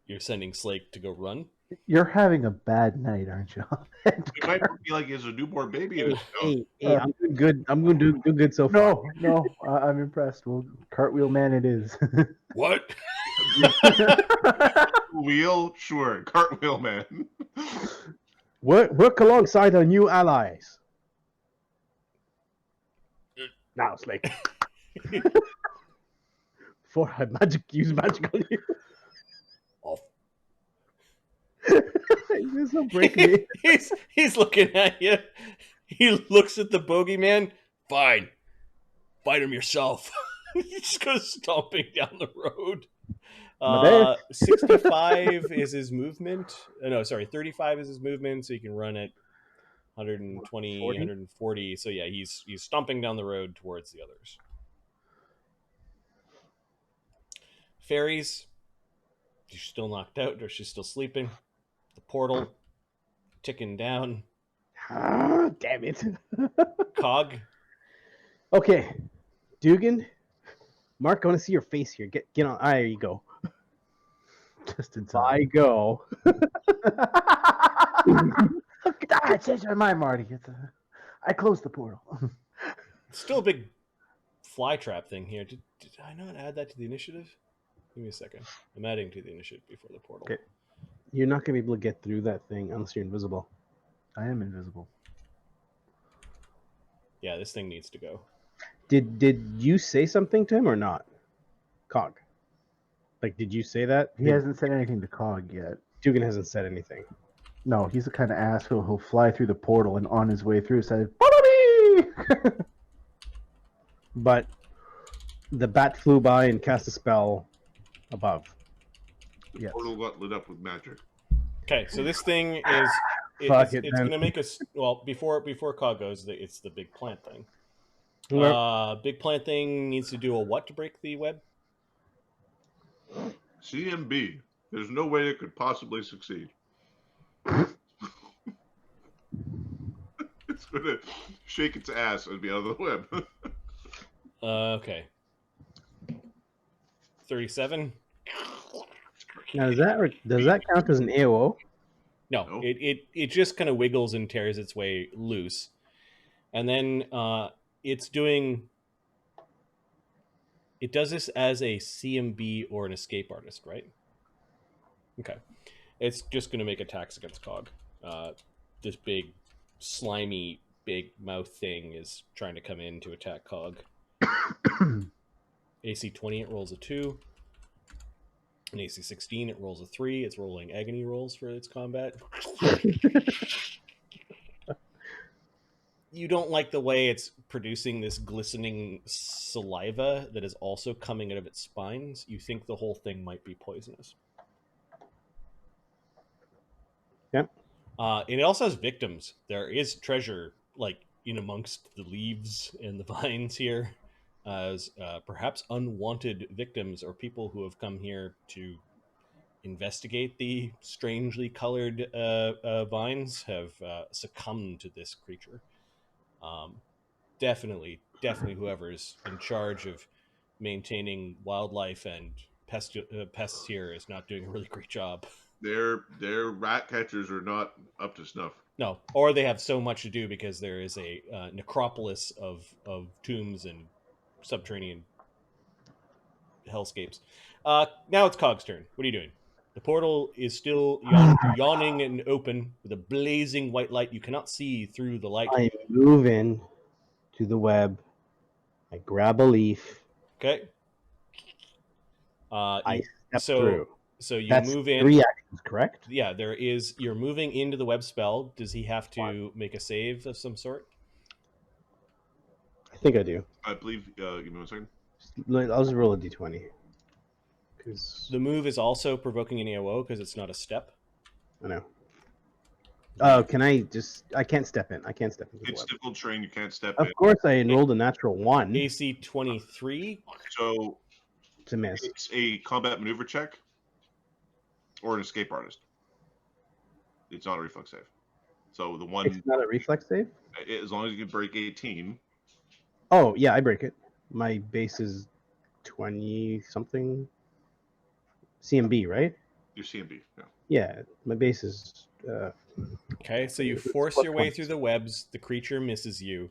You're sending Slake to go run? You're having a bad night, aren't you? It might be like he has a newborn baby in his nose. Hey, I'm doing good. I'm going to do good so far. No, I'm impressed. Well, cartwheel man it is. What? Wheel, sure. Cartwheel man. Work alongside our new allies. Now, Slake. Before I use magic on you. Off. You're so breaking me. he's looking at you. He looks at the bogeyman. Fine. Fight him yourself. He just goes stomping down the road. 65 is his movement. No, sorry, 35 is his movement, so you can run at 120, 40? 140. So yeah, he's stomping down the road towards the others. Fairies, she's still knocked out, or she's still sleeping. The portal ticking down. Damn it. Cog. Okay, Dugan, Mark, I want to see your face here. Get on. There you go. Just in time. I go. Change my mind, Marty. I closed the portal. Still a big fly trap thing here. Did I not add that to the initiative? Give me a second. I'm adding to the initiative before the portal. Okay. You're not going to be able to get through that thing unless you're invisible. I am invisible. Yeah, this thing needs to go. Did you say something to him or not? Cog. Like, did you say that? He hasn't said anything to Cog yet. Dugan hasn't said anything. No, he's the kind of asshole who'll fly through the portal and on his way through say, "Follow me!" But the bat flew by and cast a spell above. Yes. Portal got lit up with magic. Okay, so this thing is Fuck it's it, going man. to make us before Cog goes. It's the big plant thing. Big plant thing needs to do a what to break the web? CMB. There's no way it could possibly succeed. It's going to shake its ass and be out of the web. Okay. 37. Now, does that count as an AOO? No, No. It just kind of wiggles and tears its way loose, and then it's doing. It does this as a CMB or an escape artist, right? Okay, it's just going to make attacks against Cog. This big, slimy, big mouth thing is trying to come in to attack Cog. AC 20, it rolls a 2. An AC 16, it rolls a 3. It's rolling agony rolls for its combat. You don't like the way it's producing this glistening saliva that is also coming out of its spines. You think the whole thing might be poisonous. Yep. And it also has victims. There is treasure, like, in amongst the leaves and the vines here, as perhaps unwanted victims or people who have come here to investigate the strangely colored vines have succumbed to this creature. Definitely whoever's in charge of maintaining wildlife and pests here is not doing a really great job. Their rat catchers are not up to snuff. No, or they have so much to do because there is a necropolis of tombs and subterranean hellscapes. Now it's Cog's turn. What are you doing? The portal is still yawning and open with a blazing white light. You cannot see through the light. I move in to the web. I grab a leaf. Okay. I step so through. so you That's move in. 3 actions, correct? Yeah, there is. You're moving into the web spell. Does he have to make a save of some sort? I think I do. I believe. Give me 1 second. I'll just roll a d20. Because The move is also provoking an AOO because it's not a step. I know. Oh, can I just? I can't step in. I can't step into the It's web. difficult terrain. You can't step Of in. course, I enrolled a natural 1 AC 23. So to miss. it's a combat maneuver check or an escape artist. It's not a reflex save. So the one, It's not a reflex save. as long as you can break 18, Oh yeah, I break it. My base is 20 something. CMB, right? your CMB. Yeah. Yeah, my base is. Okay, so you It's force plus your way points. through the webs. The creature misses you.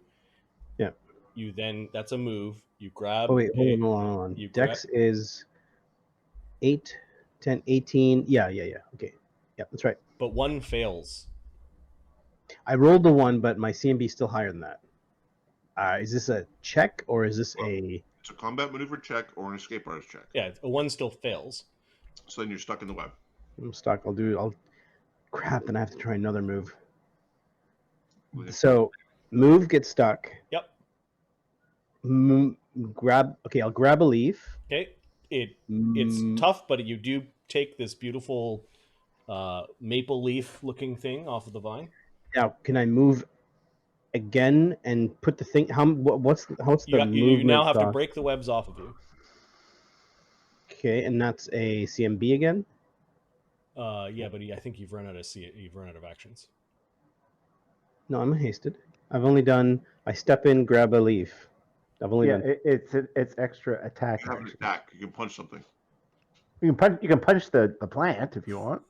Yeah. You then, that's a move. You grab. Oh wait, a- hold on. you Dex is 8, 10, 18. Yeah. Okay. Yeah, that's right. But one fails. I rolled the 1, but my CMB is still higher than that. Is this a check or is this a? It's a combat maneuver check or an escape artist check. Yeah, a one still fails. So then you're stuck in the web. I'm stuck. I'll. Crap, then I have to try another move. Okay. So, move gets stuck. Yep. Grab. Okay, I'll grab a leaf. Okay. It's Mm, tough, but you do take this beautiful maple leaf looking thing off of the vine. Now, can I move again and put the thing? What's the You now movement have to cost? break the webs off of you. Okay, and that's a CMB again. Yeah, but I think you've run out of actions. No, I'm hasted. I've only done. I step in, grab a leaf. I've only Yeah, done. it's extra attack. You have an action. attack. You can punch something. You can punch the plant if you want.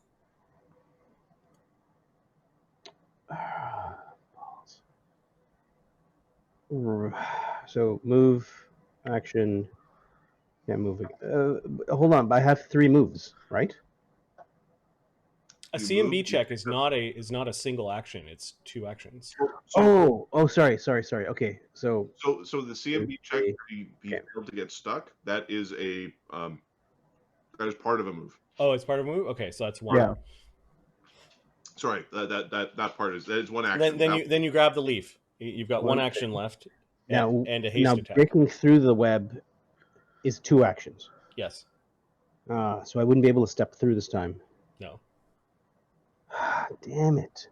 So move, action. Can't move. Hold on, but I have 3 moves, right? A You CMB move, check is not a single action. It's 2 actions. So, Sorry. Okay, so so the CMB check, Okay. he Okay. failed to get stuck. That is a that is part of a move. Oh, it's part of a move. Okay, so that's 1. Yeah. Sorry, that part is one action. Then you grab the leaf. You've got 1 action left. now and a haste attack. breaking through the web is 2 actions. Yes. So I wouldn't be able to step through this time. No. Damn it.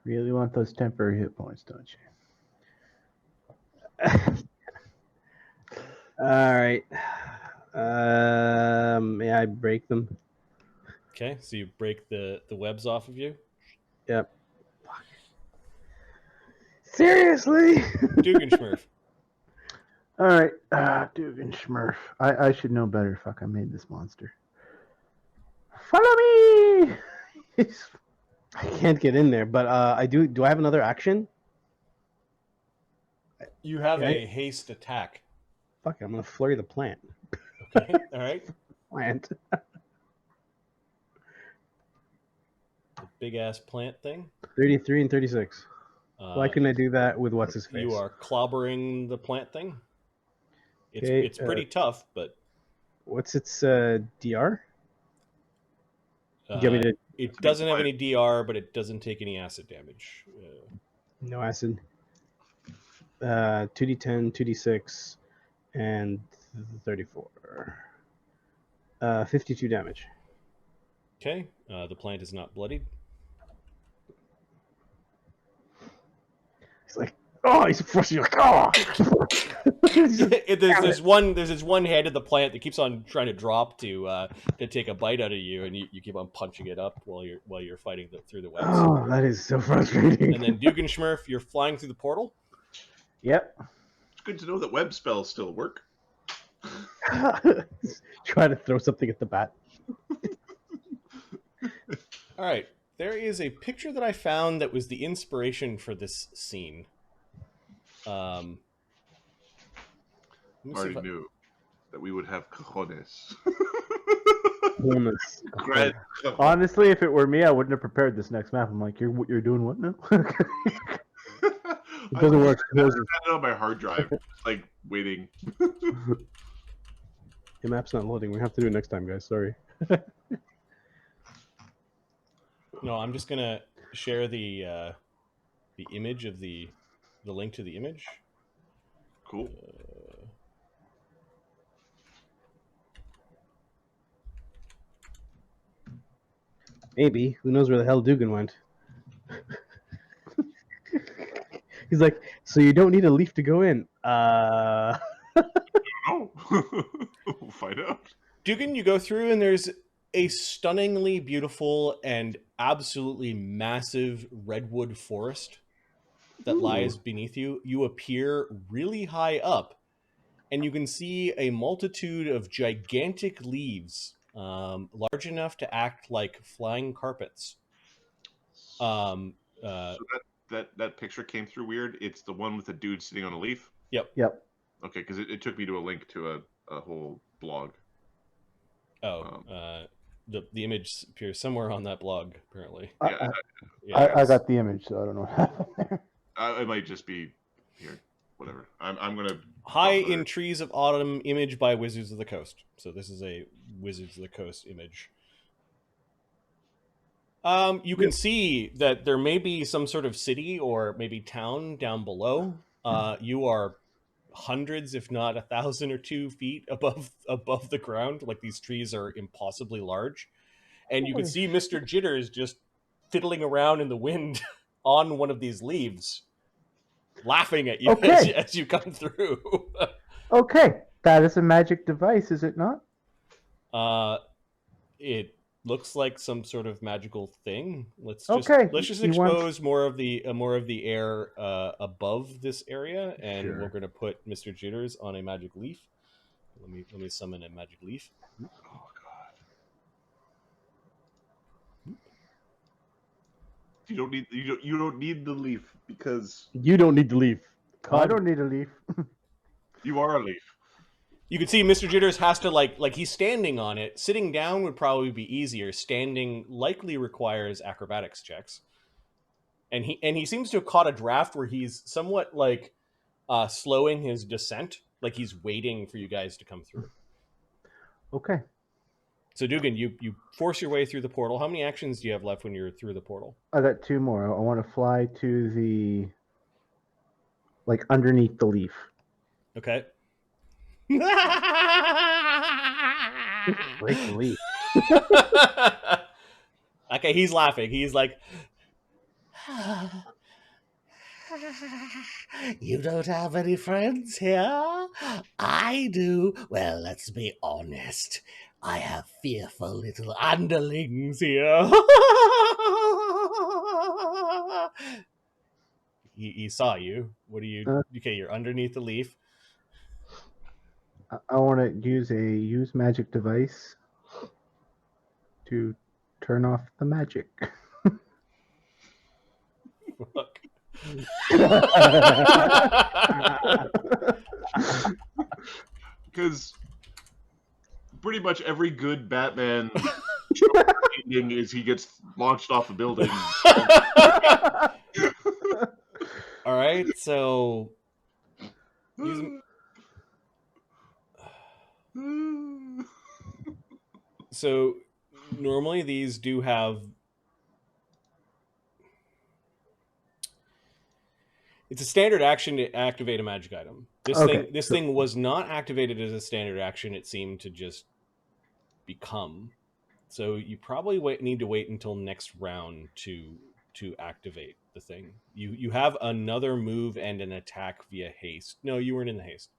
Really want those temporary hit points, don't you? All right. May I break them? Okay, so you break the webs off of you. Yep. Seriously? Dugenschmurf. All right, Dugan Schmurf. I should know better. Fuck, I made this monster. Follow me. I can't get in there, but I do. Do I have another action? You have Okay. a haste attack. Fuck, I'm gonna flurry the plant. Okay, all right. Plant. The big ass plant thing. 33 and 36. Why couldn't I do that with what's his face? You are clobbering the plant thing. Okay, It's pretty tough, but What's its DR? Do you want me to? it doesn't have any DR, but it doesn't take any acid damage. No acid. 2d10, 2d6, and 34. 52 damage. Okay, the plant is not bloodied. He's like, oh, he's frustrated. Like, oh. There's this one head of the plant that keeps on trying to drop to take a bite out of you, and you keep on punching it up while you're fighting through the webs. Oh, that is so frustrating. And then Dugenschmurf, you're flying through the portal. Yep. It's good to know that web spells still work. Try to throw something at the bat. All right. There is a picture that I found that was the inspiration for this scene. Let me see Already if I- knew that we would have cojones. Wholeness. Grand cojones. Honestly, if it were me, I wouldn't have prepared this next map. I'm like, you're doing what now? It doesn't work. I had it on my hard drive, just like waiting. The map's not loading. We have to do it next time, guys. Sorry. No, I'm just gonna share the image of the link to the image. Cool. Maybe. Who knows where the hell Dugan went? He's like, so you don't need a leaf to go in. Oh, we'll find out. Dugan, you go through and there's a stunningly beautiful and absolutely massive redwood forest that lies beneath you. You appear really high up, and you can see a multitude of gigantic leaves, large enough to act like flying carpets. So that picture came through weird. It's the one with the dude sitting on a leaf. Yep. Okay, because it took me to a link to a whole blog. The image appears somewhere on that blog, apparently. Yeah, I got the image, so I don't know what happened there. it might just be here. Whatever. I'm gonna High in Trees of Autumn image by Wizards of the Coast. So this is a Wizards of the Coast image. You can see that there may be some sort of city or maybe town down below. You are hundreds, if not 1,000 or 2 feet above the ground. Like, these trees are impossibly large, and you can see Mr. Jitters just fiddling around in the wind on one of these leaves, laughing at you as you come through. Okay, that is a magic device, is it not? It looks like some sort of magical thing. Let's just He expose more of the air above this area, and Sure. we're going to put Mr. Jitters on a magic leaf. Let me summon a magic leaf. Oh god. You don't need the leaf because You don't need to leave. I don't need a leaf. you are a leaf. You can see Mr. Jitters has to like he's standing on it. Sitting down would probably be easier. Standing likely requires acrobatics checks. And he seems to have caught a draft where he's somewhat like slowing his descent, like he's waiting for you guys to come through. Okay. So Dugan, you force your way through the portal. How many actions do you have left when you're through the portal? I got 2 more. I want to fly to the, like, underneath the leaf. Okay. Break the leaf. Okay, he's laughing. He's like, You don't have any friends here? I do. Well, let's be honest. I have fearful little underlings here. he saw you. What do you? Okay, you're underneath the leaf. I want to use magic device to turn off the magic. Fuck. Because pretty much every good Batman ending is he gets launched off a building. All right, so so normally these do have. It's a standard action to activate a magic item. This thing was not activated as a standard action. It seemed to just become. So you probably need to wait until next round to activate the thing. You have another move and an attack via haste. No, you weren't in the haste.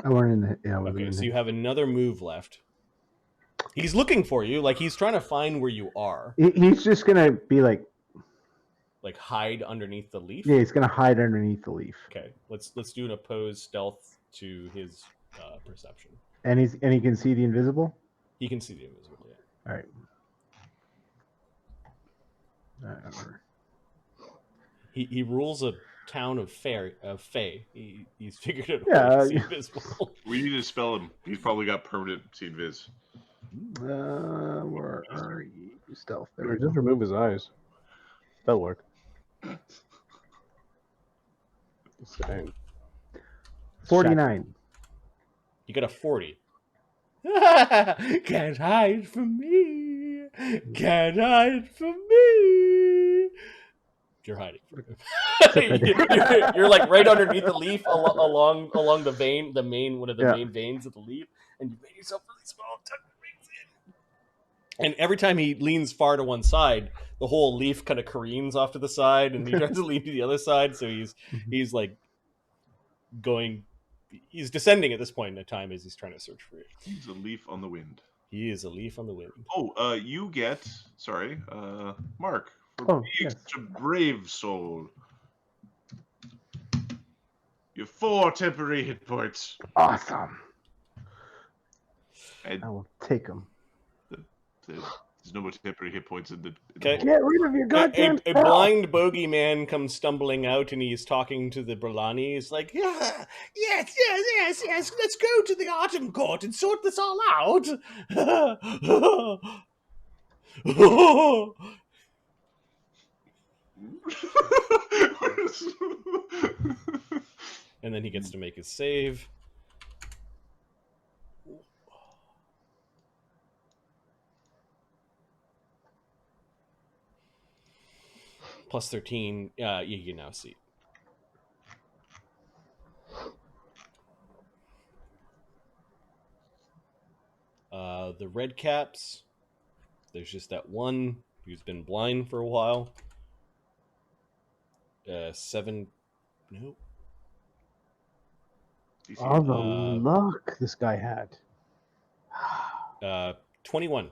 I weren't in the. Yeah, Okay, so you have another move left. He's looking for you, like he's trying to find where you are. He's just gonna be like hide underneath the leaf. Yeah, he's gonna hide underneath the leaf. Okay, let's do an opposed stealth to his perception. And he can see the invisible. He can see the invisible. Yeah. All right. He rules a town of Fey. He's figured out a way Yeah. to see invisible. We need to spell him. He's probably got permanent seed viz. Where are you? Stealth. There Or we just go. remove his eyes. That'll work. Same. 49. You got a 40. Can't hide from me. Can't hide from me. You're hiding from him. you're like right underneath the leaf along the vein, one of the Yeah. main veins of the leaf, and you made yourself really small. Tuck your wings in. And every time he leans far to one side, the whole leaf kind of careens off to the side, and he tries to lean to the other side. So he's like he's descending at this point in time as he's trying to search for you. He's a leaf on the wind. He is a leaf on the wind. Oh, you get Mark for Oh, being yes. such a brave soul. You have 4 temporary hit points. Awesome. And I will take them. there's no more temporary hit points in the. Okay. Get rid of your goddamn A spell. blind bogeyman comes stumbling out, and he's talking to the Brillani. He's like, Yeah, yes. Let's go to the Autumn Court and sort this all out. and then he gets to make his save. Plus 13, you can now see. The red caps, there's just that one who's been blind for a while. 7, nope. All the Uh, luck this guy had. 21.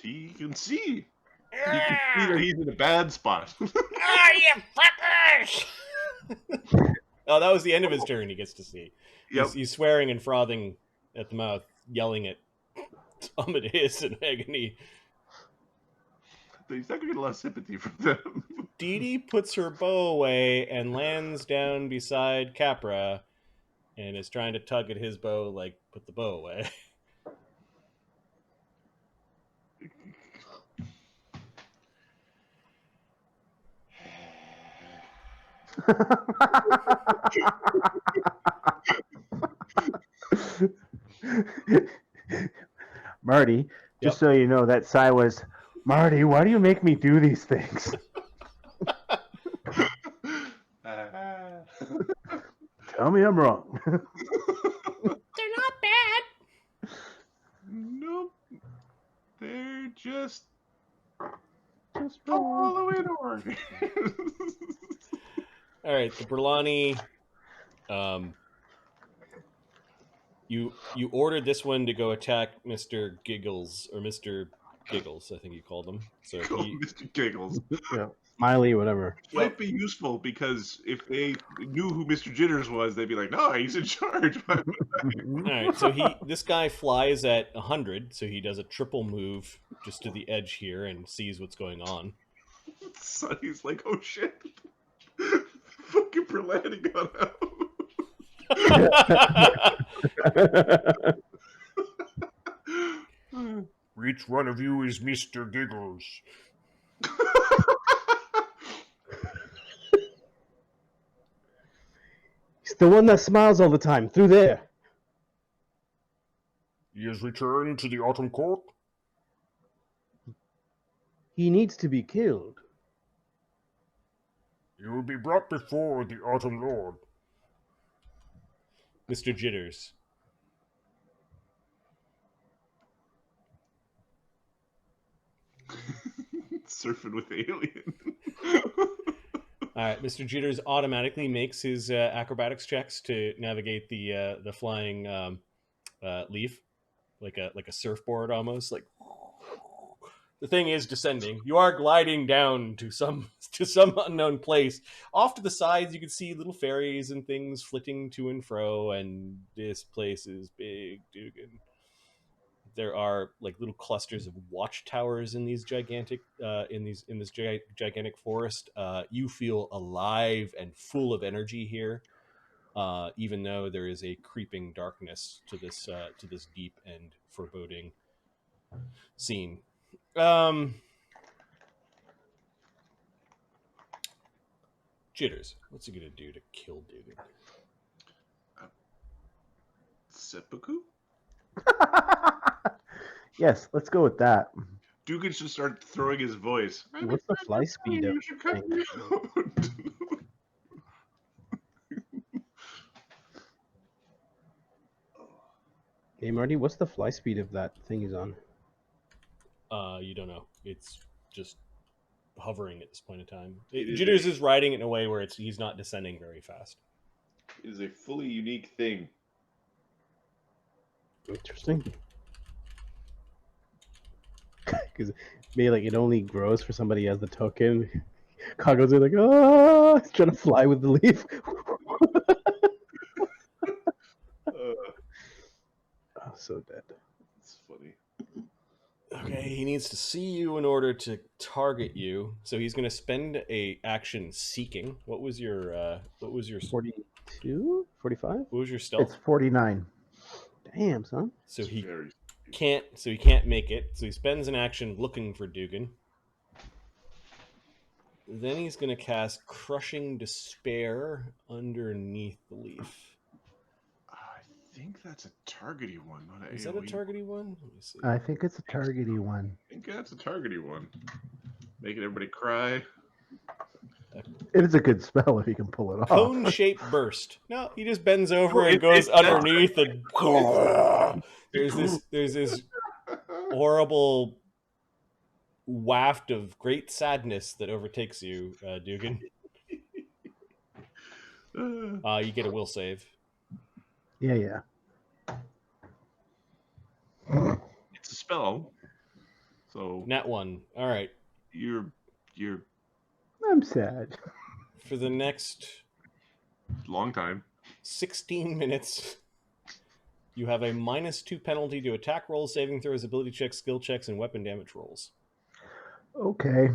He can see. You can see that he's in a bad spot. Ah, you fuckers! Oh, that was the end of his turn. He gets to see. Yep. He's swearing and frothing at the mouth, yelling at Amadeus and Agony. He's not going to get a lot of sympathy from them. Dee Dee puts her bow away and lands down beside Capra and is trying to tug at his bow, like, put the bow away. Marty, just so you know, that sigh was, Marty, why do you make me do these things? Tell me I'm wrong. They're not bad. Nope. They're just following orders. All right, the Brillani. You ordered this one to go attack Mr. Giggles, or Mr. Giggles, I think you called him. So Call he, Mr. Giggles. Yeah. Smiley, whatever. Might be useful because if they knew who Mr. Jitters was, they'd be like, "No, he's in charge." all right, so this guy flies at 100, so he does a triple move just to the edge here and sees what's going on. So he's like, "Oh shit, fucking Berlani got out." Which one of you is Mr. Giggles? He's the one that smiles all the time. Through there. He has returned to the Autumn Court? He needs to be killed. He will be brought before the Autumn Lord. Mr. Jitters. Surfing with the alien. All right, Mr. Jitters automatically makes his acrobatics checks to navigate the flying leaf, like a surfboard almost. Like the thing is descending. You are gliding down to some unknown place. Off to the sides, you can see little fairies and things flitting to and fro, and this place is big, Dugan. There are like little clusters of watchtowers in these gigantic in this gigantic forest. You feel alive and full of energy here, even though there is a creeping darkness to this deep and foreboding scene. Jitters, what's he gonna do to kill Dugan? Seppuku? Yes, let's go with that. Dugan should start throwing his voice. What's the fly speed of You should cut the me out. Hey Marty, what's the fly speed of that thing he's on? You don't know. It's just hovering at this point in time. It is Jitters a- is riding it in a way where he's not descending very fast. It is a fully unique thing. Interesting. Because maybe like it only grows for somebody as the token. Cargos are like, oh, he's trying to fly with the leaf. Oh, so dead. It's funny. Okay, he needs to see you in order to target you. So he's going to spend a action seeking. What was your 42? 45? what was your stealth? It's 49. Damn, son. So It's he very can't make it. So he spends an action looking for Dugan. Then he's going to cast Crushing Despair underneath the leaf. I think that's a targety one, not an Is that a AoE. targety one? Let me see. I think it's a targety one. I think that's a targety one. Making everybody cry. It is a good spell if you can pull it off. Cone shaped burst. No, he just bends over No, and it- goes it's not- underneath, and there's this horrible waft of great sadness that overtakes you, Dugan. You get a will save. Yeah. It's a spell. So Nat 1. All right. you're I'm sad. For the next long time. 16 minutes, you have a -2 penalty to attack rolls, saving throws, ability checks, skill checks, and weapon damage rolls. Okay.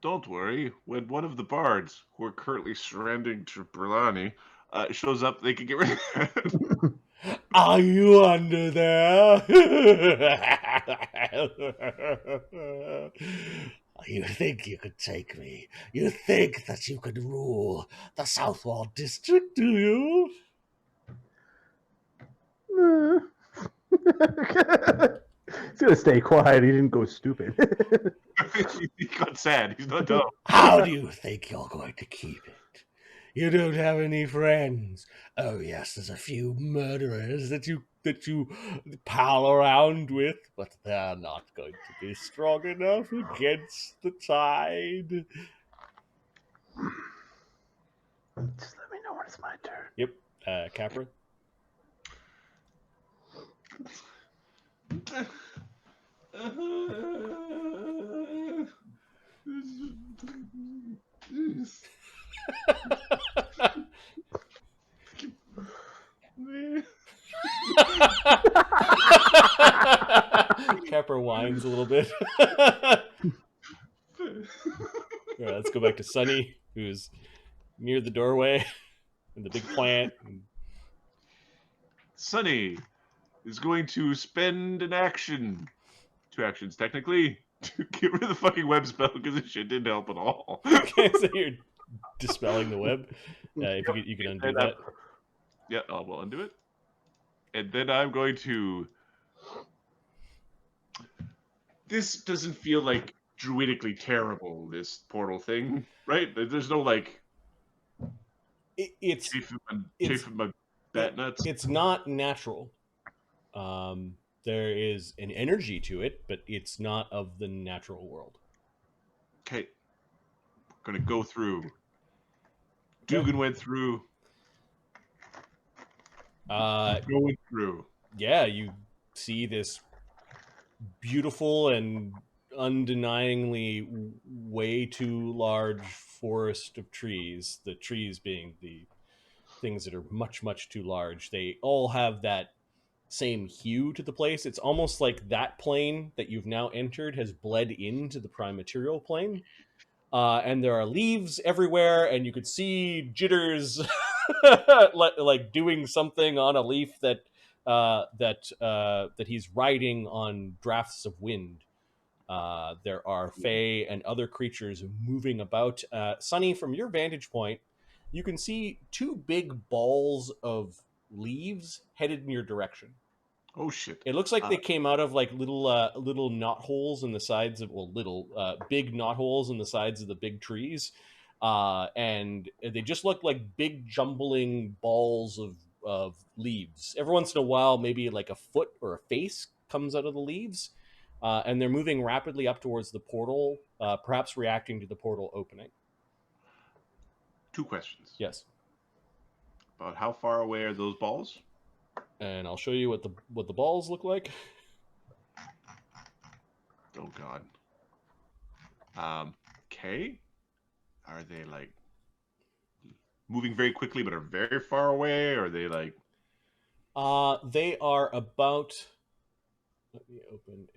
Don't worry. When one of the bards who are currently surrendering to Berlani shows up, they can get rid of it. Are you under there? You think you could take me? You think that you could rule the Southwall District, do you? He's gonna stay quiet. He didn't go stupid. He got sad. He's not dumb. How do you think you're going to keep it? You don't have any friends. Oh yes, there's a few murderers that you pal around with, but they're not going to be strong enough against the tide. Just let me know when it's my turn. Yep. Capra. Capra whines a little bit. All right, let's go back to Sunny, who's near the doorway and the big plant. Sunny is going to spend an action, 2 actions technically, to get rid of the fucking web spell because this shit didn't help at all. Okay, so you're dispelling the web. If you can undo And that. Yeah, I will undo it. And then I'm going to... This doesn't feel like druidically terrible, this portal thing, right? There's no, like, It's chafing my bat nuts. it's not natural. There is an energy to it, but it's not of the natural world. Okay. Gonna go through. Dugan went through. Going through. Yeah, you see this beautiful and undeniably way too large forest of trees, the trees being the things that are much, much too large. They all have that same hue to the place. It's almost like that plane that you've now entered has bled into the prime material plane. And there are leaves everywhere, and you could see Jitters like doing something on a leaf that he's riding on drafts of wind. There are fae and other creatures moving about. Sunny, from your vantage point, you can see two big balls of leaves headed in your direction. Oh shit! It looks like they came out of like little knot holes in the sides of big knot holes in the sides of the big trees, and they just look like big jumbling balls of leaves. Every once in a while, maybe like a foot or a face comes out of the leaves, and they're moving rapidly up towards the portal, perhaps reacting to the portal opening. 2 questions. Yes, About how far away are those balls? and I'll show you what the balls look like. Oh god. Okay. Are they like moving very quickly but are very far away? Or are they like They are about. Let me open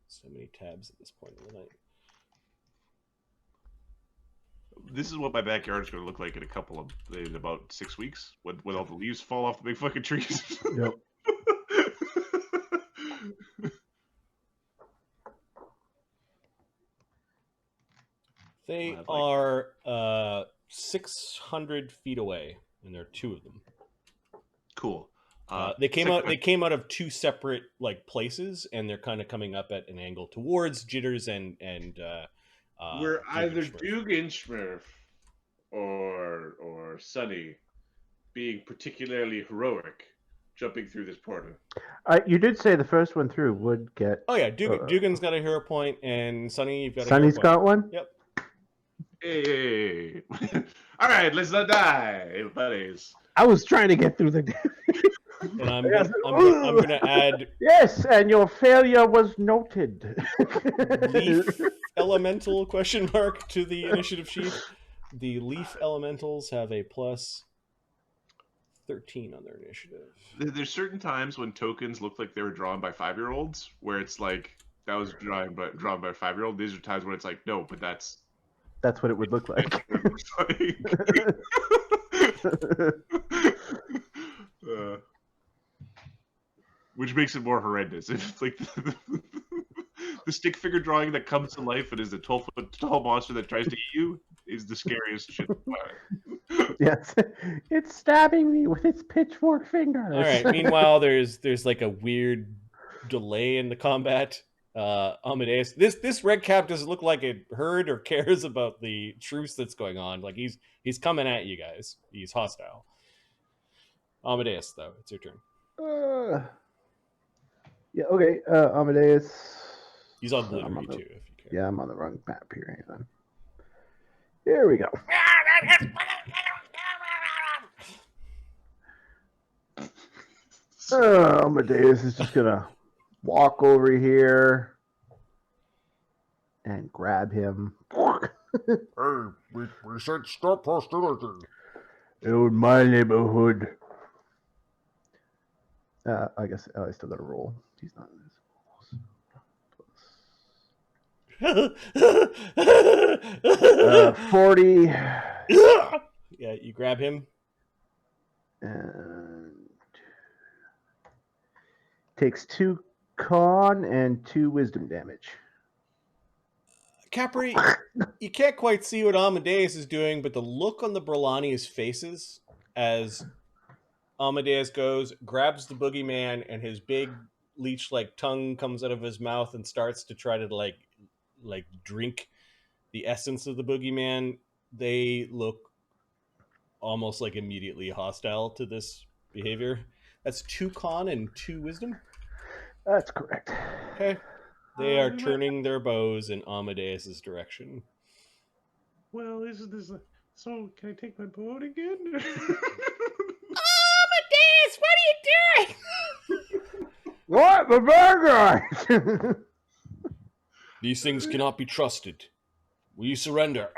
so many tabs at this point in the night. this is what my backyard is going to look like in about 6 weeks when all the leaves fall off the big fucking trees. Yep. They Well, are 600 feet away, and there are 2 of them. Cool. They came out of 2 separate like places, and they're kind of coming up at an angle towards Jitters and We're either Dugenschmerf. Dugenschmerf or Sunny being particularly heroic jumping through this portal. You did say the first one through would get. Oh yeah, Dugan's got a hero point, and Sunny, you've got a Sunny's hero point. got one. Yep. Hey. All right, let's not die, buddies. I was trying to get through the. And I'm gonna add Yes, and your failure was noted. leaf elemental question mark to the initiative sheet. The leaf elementals have a plus 13 on their initiative. There's certain times when tokens look like they were drawn by 5-year-olds, where it's like that was drawn by a 5-year-old. These are times when it's like, no, but that's what it would look like. Which makes it more horrendous. If like the stick figure drawing that comes to life and is a 12-foot tall monster that tries to eat you is the scariest shit. Yes, it's stabbing me with its pitchfork fingers. All right. Meanwhile, there's like a weird delay in the combat. Amadeus, this red cap doesn't look like it heard or cares about the truce that's going on. Like he's coming at you guys. He's hostile. Amadeus, though, it's your turn. Yeah. Okay. Amadeus. He's on glittery too, if you care. Yeah, I'm on the wrong map here. Hang on. Here we go. Amadeus is just gonna walk over here and grab him. Hey, we said stop hostility. In my neighborhood. I guess I still got to roll. He's not invisible. 40. Yeah, you grab him. And takes 2 con and 2 wisdom damage. Capri, you can't quite see what Amadeus is doing, but the look on the Brolani's faces as Amadeus goes, grabs the boogeyman, and his big leech-like tongue comes out of his mouth and starts to try to like drink the essence of the boogeyman. They look almost like immediately hostile to this behavior. That's 2 con and 2 wisdom. That's correct. Okay. They are turning their bows in Amadeus's direction. Well, isn't this so? Can I take my boat again? Amadeus, what are you doing? What? The bad guys! These things cannot be trusted. Will you surrender?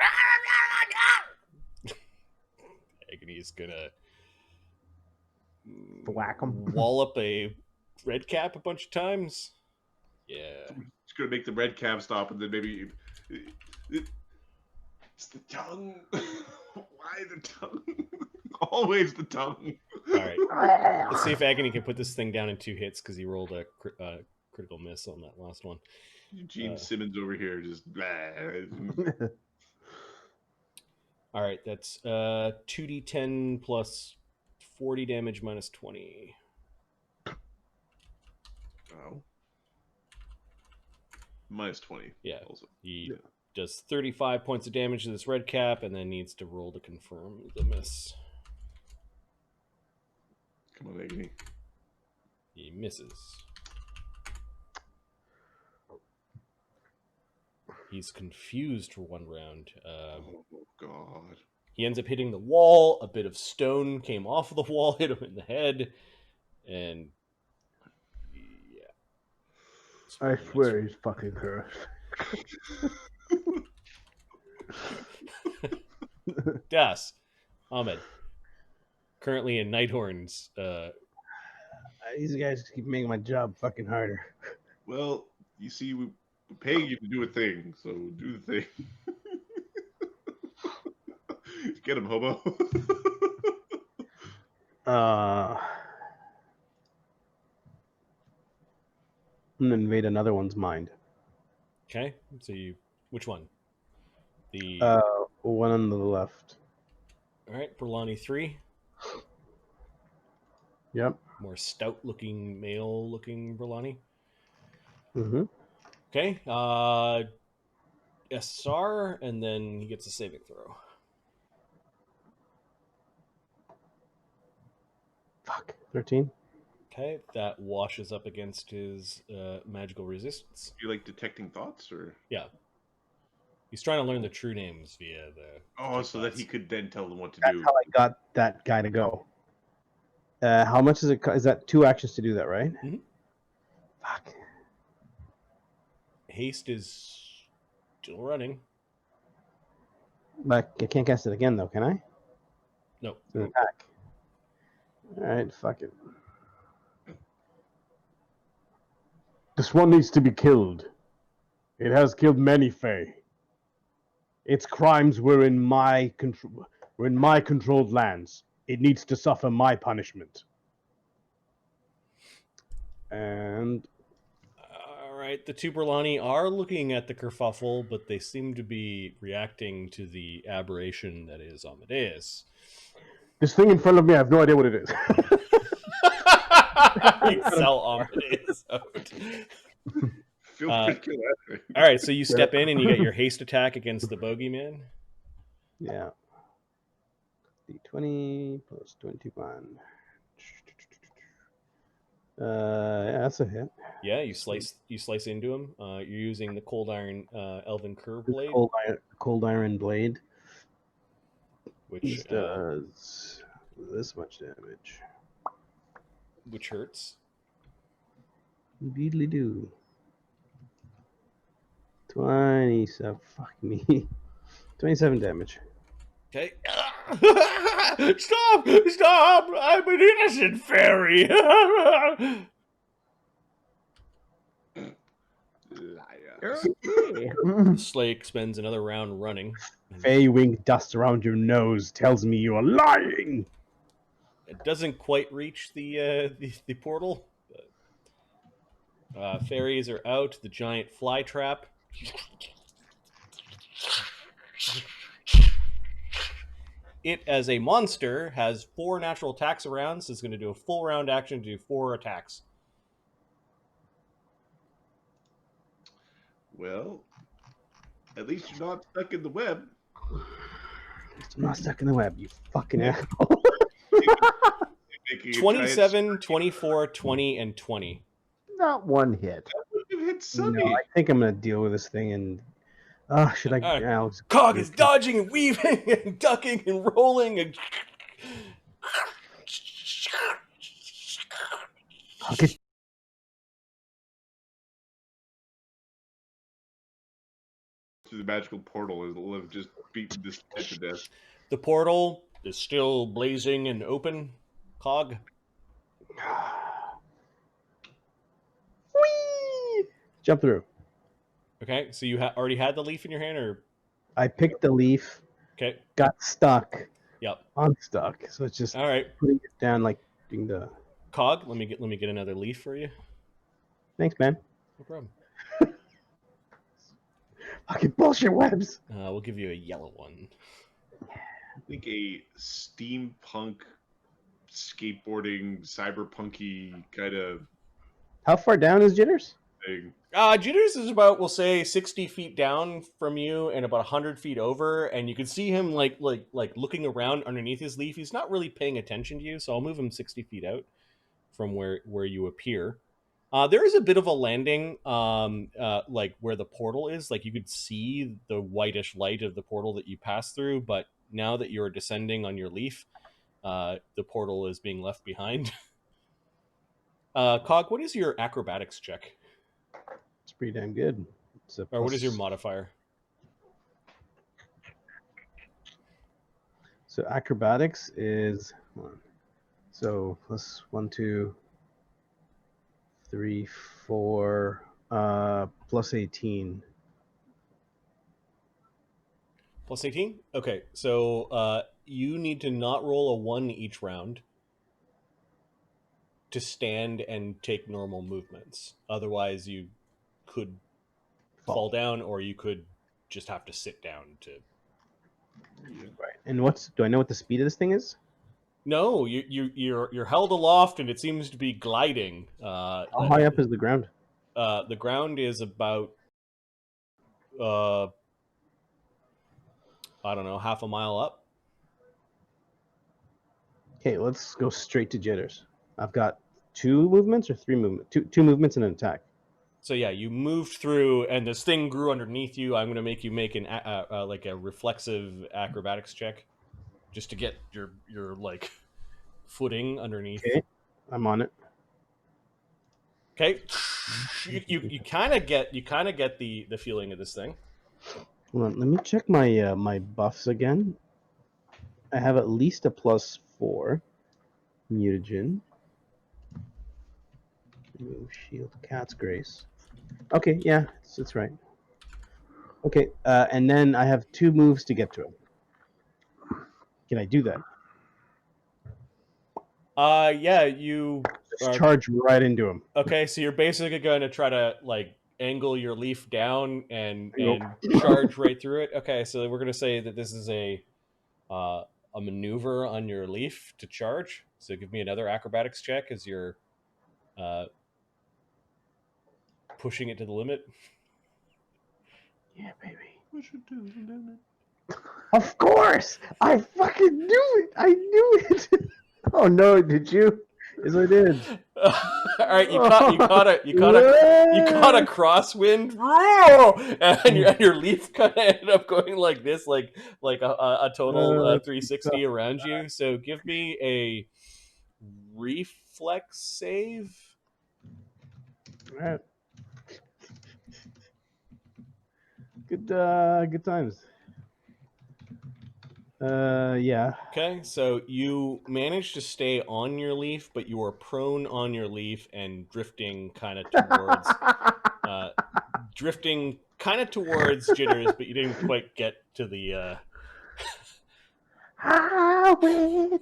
Agony's gonna Whack 'em. wallop a red cap a bunch of times. Yeah. It's gonna make the red cap stop, and then maybe it's the tongue. Why the tongue? Always the tongue. All right. Let's see if Agony can put this thing down in 2 hits because he rolled a critical miss on that last one. Gene Simmons over here just. All right, that's 2d10 plus 40 damage minus 20. Oh. Minus 20. Yeah. Also. He does 35 points of damage to this red cap and then needs to roll to confirm the miss. Come on, Agony. He misses. He's confused for 1 round. Oh, God. He ends up hitting the wall. A bit of stone came off of the wall, hit him in the head. And yeah. I swear he's fucking cursed. Das. Ahmed. Currently in Nighthorn's. These guys keep making my job fucking harder. Well, you see, we're paying you to do a thing, so do the thing. Get him, hobo. I'm gonna invade another one's mind. Okay. So you. Which one? The. One on the left. All right. Perlani 3. Yep. More stout looking, male looking Perlani. Mm-hmm. Okay. SR, and then he gets a saving throw. Fuck. 13. Okay. That washes up against his magical resistance. You like detecting thoughts, or? Yeah. He's trying to learn the true names via the. Oh, so that he could then tell them what to That's do. how I got that guy to go. How much is it? Is that 2 actions to do that, right? Mhm. Fuck. Haste is still running. But I can't cast it again, though, can I? No. It's an attack. Alright, fuck it. This one needs to be killed. It has killed many Fey. Its crimes were in my control. Were in my controlled lands. It needs to suffer my punishment. And All right. The 2 Perlani are looking at the kerfuffle, but they seem to be reacting to the aberration that is Amadeus. This thing in front of me, I have no idea what it is. You sell Amadeus out. Feel free to kill that thing. All right, so you step in and you get your haste attack against the bogeyman. yeah. D20 plus 21. Yeah, that's a hit. Yeah, you slice into him. You're using the cold iron elven curve blade, Cold iron blade. which This does this much damage. which hurts. Beedly do. 27. Fuck me. 27 damage. Okay. Stop! Stop! I'm an innocent fairy. Liar. Slake spends another round running. Fey wing dust around your nose tells me you are lying. It doesn't quite reach the portal. Fairies are out. The giant fly trap. It, as a monster, has 4 natural attacks around, so it's going to do a full round action to do 4 attacks. Well, at least you're not stuck in the web. I'm not stuck in the web, you fucking asshole. Making a 27, 24, 20, and 20. Not one hit. giant... hit Sunny. No, I think I'm gonna deal with this thing and. Should I? Alright. I'll- Cog is dodging and weaving and ducking and rolling and... I'll get through the magical portal is live just beating this pet to death. The portal is still blazing and open. Cog. Whee! Jump through. Okay, so you already had the leaf in your hand, or I picked the leaf, okay? got stuck, Yep. unstuck. So it's just All right, putting it down like doing the. Cog. Let me get another leaf for you. Thanks, man. No problem. Fucking bullshit webs. We'll give you a yellow one. I think a steampunk, skateboarding, cyberpunky kind of How far down is Jitters? thing. Jitters is about, we'll say, 60 feet down from you and about 100 feet over, and you can see him like looking around underneath his leaf. He's not really paying attention to you, so I'll move him 60 feet out from where you appear. There is a bit of a landing, like where the portal is. Like you could see the whitish light of the portal that you passed through, but now that you're descending on your leaf, the portal is being left behind. Cog, what is your acrobatics check? It's pretty damn good. Or what is your modifier? So acrobatics is so plus 1, 2, 3, 4, plus 18. Plus 18? Okay, so you need to not roll a 1 each round to stand and take normal movements. Otherwise, you could fall down, or you could just have to sit down to. Right. And do I know what the speed of this thing is? No, you're held aloft, and it seems to be gliding. How high up is the ground? The ground is about, I don't know, half a mile up. Okay, let's go straight to Jitters. I've got 2 movements or 3 movements? Two movements and an attack. So yeah, you moved through, and this thing grew underneath you. I'm going to make you make an like a reflexive acrobatics check, just to get your like footing underneath. Okay, I'm on it. Okay, you kind of get the feeling of this thing. Hold on, let me check my my buffs again. I have at least a +4 mutagen. Remove shield, cat's grace. Okay, yeah, it's right. Okay, and then I have 2 moves to get to him. Can I do that? Yeah, you Just charge right into him. Okay, so you're basically going to try to like angle your leaf down and Nope. charge right through it. Okay, so we're going to say that this is a maneuver on your leaf to charge. So give me another acrobatics check as you're pushing it to the limit. Yeah, baby. Push it to the limit. Of course! I fucking knew it! I knew it! Oh no, did you? Yes, I did. All right, you caught a crosswind, and your leaf kind of ended up going like this, like a total 360 around you. So give me a reflex save. All right. Good times. Yeah. Okay, so you managed to stay on your leaf, but you are prone on your leaf and drifting kind of towards Jitters, but you didn't quite get to the. Highway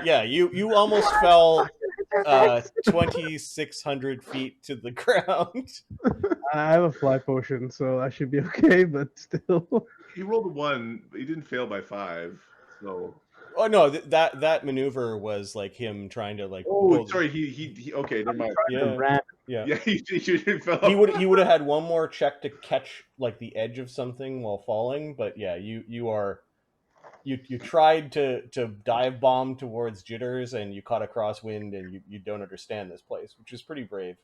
yeah, you almost fell 2,600 feet to the ground. I have a fly potion, so I should be okay, but still. He rolled a 1, but he didn't fail by 5. So. Oh no, that maneuver was like him trying to like. Oh, sorry. He. Okay, never mind. Yeah. He fell. He would have had one more check to catch like the edge of something while falling, but yeah, you tried to dive bomb towards Jitters, and you caught a crosswind, and you don't understand this place, which is pretty brave.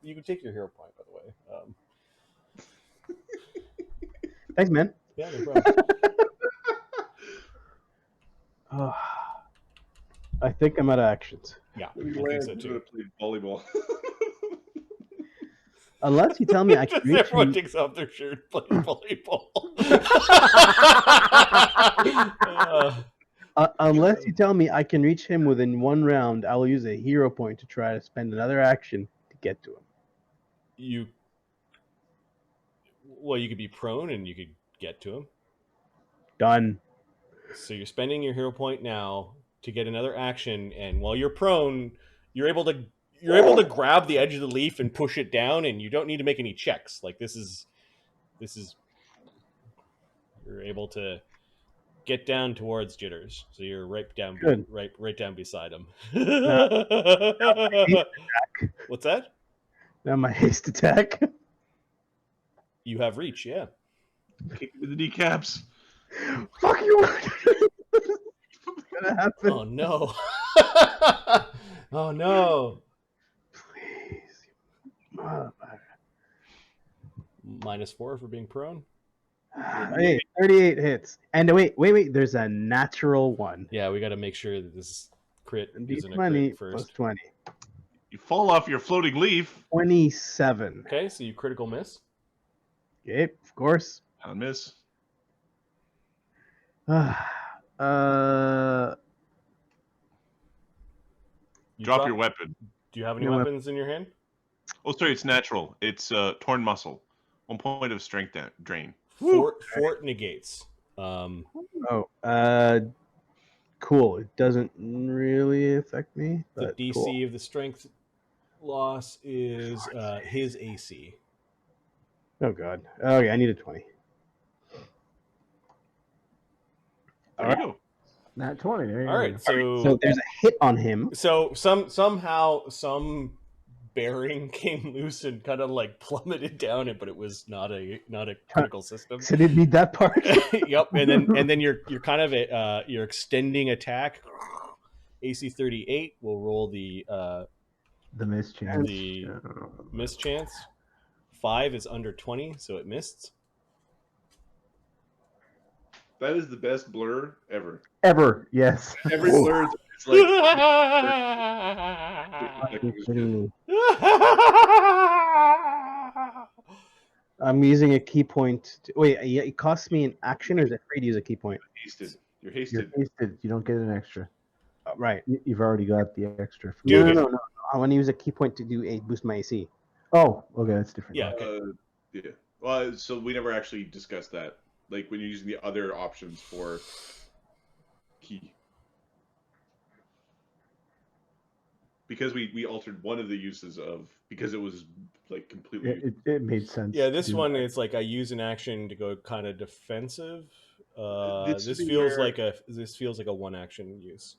You can take your hero point, by the way. Thanks, man. Yeah, no problem. I think I'm out of actions. Yeah, When he I think lands, so he's too. gonna play volleyball. Unless you tell me I can Just reach everyone him. takes off their shirt playing volleyball. Unless you tell me I can reach him within 1 round, I'll use a hero point to try to spend another action to get to him. you could be prone and you could get to him. Done. So you're spending your hero point now to get another action, and while you're prone, you're able to grab the edge of the leaf and push it down, and you don't need to make any checks. Like this is you're able to get down towards Jitters. So you're right down Good. right down beside him. haste What's that? Now my haste attack. You have reach, yeah. Kick him in the kneecaps. Fuck you! What's gonna happen? Oh no. Oh no. Please, motherfucker. -4 for being prone. Hey, 38 hits. And wait. There's a natural 1. Yeah, we got to make sure that this crit isn't a D20 crit plus first. 20. You fall off your floating leaf. 27. Okay, so you critical miss. Okay, of course. And miss. Uh, You Drop your weapon. Do you have any No weapons in your hand? Oh, sorry, it's natural. It's torn muscle. 1 point of strength drain. Fort negates. Cool. It doesn't really affect me. The But DC cool. of the strength loss is his AC. Oh god. Okay, I need a 20. There you go. Not 20. There you All go. right, So there's a hit on him. So somehow some bearing came loose and kind of like plummeted down it, but it was not a critical system. So didn't need that part. Yep, and then you're kind of you're extending attack. AC 38 will roll the mischance. the mischance. 5 is under 20, so it missed. That is the best blur ever. Ever, yes. Every blur is like. I'm using a key point. Wait, it costs me an action, or is it free to use a key point? Hasted. You're You're hasted. hasted. You don't get an extra. Right. You've already got the extra. Dugan. No. I want to use a key point to boost my AC. Oh, okay, that's different. Yeah. Okay. Yeah. Well, so we never actually discussed that. Like when you're using the other options for key. Because we altered one of the uses of because it was like completely. It made sense. Yeah, to this do one that. it's like I use an action to go kind of defensive. This This would be feels where- like a one action use.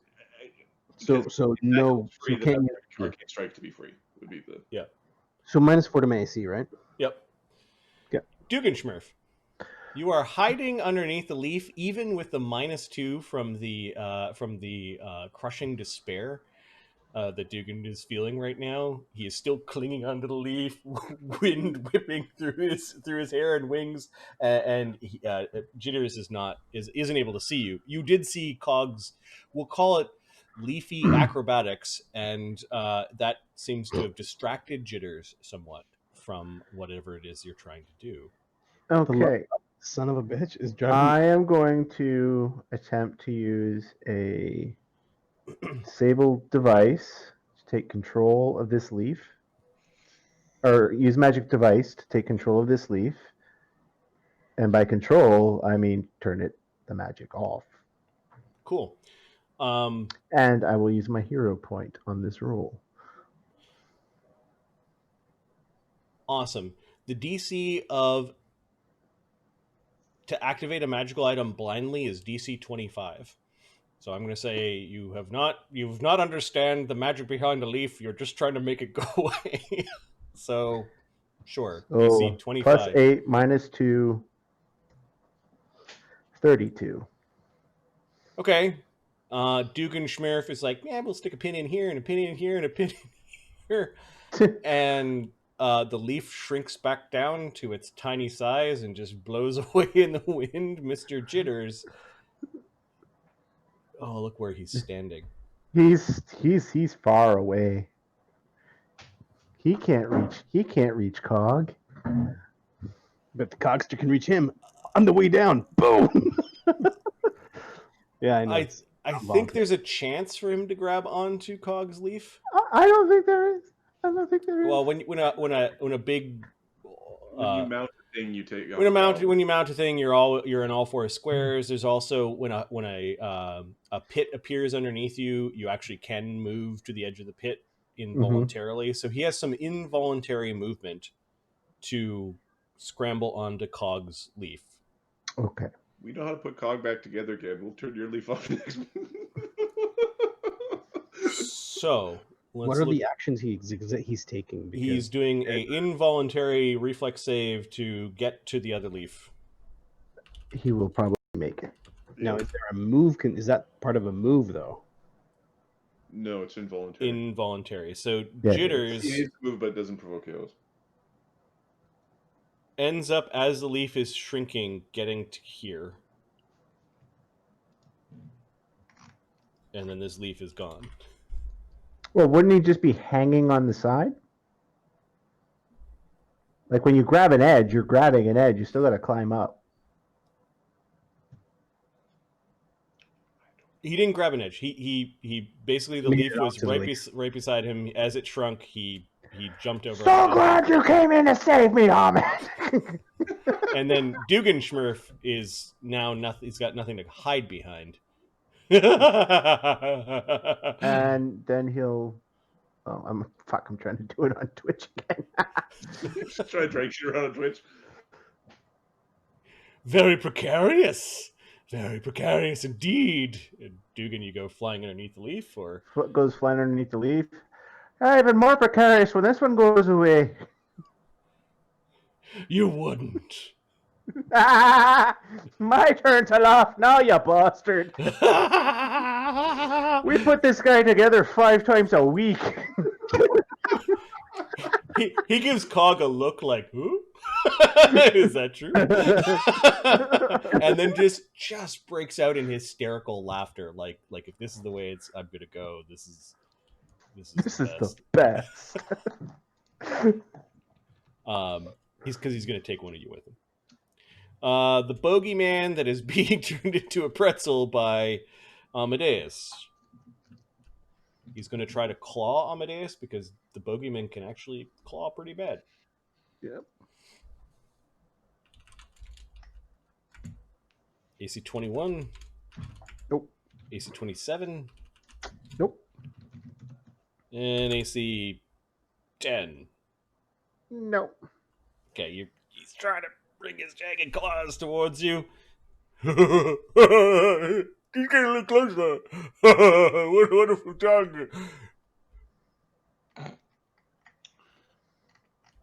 So no. So Free, the can't arcane strike to be free would be the. So -4 to my AC, right? Yep. Okay. Dugenschmurf. You are hiding underneath the leaf, even with the -2 from the crushing despair that Dugan is feeling right now. He is still clinging onto the leaf, wind whipping through his hair and wings, and Jitters isn't able to see you. You did see Cog's, we'll call it leafy acrobatics, and that seems to have distracted Jitters somewhat from whatever it is you're trying to do. Okay. Son of a bitch is driving. I am going to attempt to use a disable device to take control of this leaf, or use magic device to take control of this leaf. And by control, I mean turn the magic off. Cool. And I will use my hero point on this roll. Awesome. The DC to activate a magical item blindly is DC 25. So I'm going to say you've not understand the magic behind the leaf. You're just trying to make it go away. So, sure. So DC 25. plus 8 minus 2, 32. Okay. Dugan Schmerf is like, yeah, we'll stick a pin in here and a pin in here and a pin in here. And the leaf shrinks back down to its tiny size and just blows away in the wind. Mr. Jitters. Oh, look where he's standing. He's far away. He can't reach Cog. But the Cogster can reach him on the way down. Boom! Yeah, I know. I think there's a chance for him to grab onto Cog's leaf. I don't think there is. I don't think there is. Well, when a big When you mount a thing, you take. when you mount a thing, you're in all four squares. There's also when a pit appears underneath you, you actually can move to the edge of the pit involuntarily. So he has some involuntary movement to scramble onto Cog's leaf. Okay. We know how to put Cog back together again. We'll turn your leaf off next. So What are the actions he's taking? Because he's doing a involuntary reflex save to get to the other leaf. He will probably make it. now, is there a move? Is that part of a move though? No, it's involuntary. Involuntary. So Yeah. Jitters He needs to move, but it doesn't provoke chaos. ends up as the leaf is shrinking, getting to here. And then this leaf is gone. Well, wouldn't he just be hanging on the side? Like when you grab an edge, you're grabbing an edge. You still got to climb up. He didn't grab an edge. He basically the Made leaf it was onto the right leaf. right beside him. As it shrunk, he jumped over. So glad you came in to save me, Ahmed. And then Dugan Schmurf is now nothing. He's got nothing to hide behind. And then he'll. Oh, I'm trying to do it on Twitch again. Just try to drag shit around on Twitch. Very precarious indeed. And Dugan, you go flying underneath the leaf, or Foot goes flying underneath the leaf. Even more precarious when this one goes away. you wouldn't. My turn to laugh now, you bastard. We put this guy together 5 times a week. he gives Cog a look like, who? Is that true? And then just breaks out in hysterical laughter, like if this is the way I'm gonna go, this is the best. He's gonna take one of you with him. The bogeyman that is being turned into a pretzel by Amadeus. He's going to try to claw Amadeus because the bogeyman can actually claw pretty bad. Yep. AC 21. Nope. AC 27. Nope. And AC 10. Nope. Okay, he's trying to bring his jagged claws towards you. He's getting a little closer. What a wonderful tongue.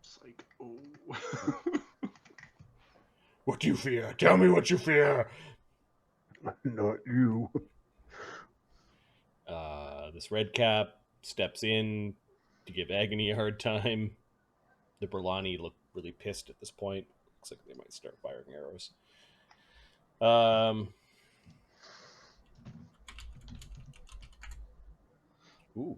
It's like, oh. What do you fear? Tell me what you fear. Not you. This red cap steps in to give Agony a hard time. The Berlani look really pissed at this point. Looks like they might start firing arrows. Ooh.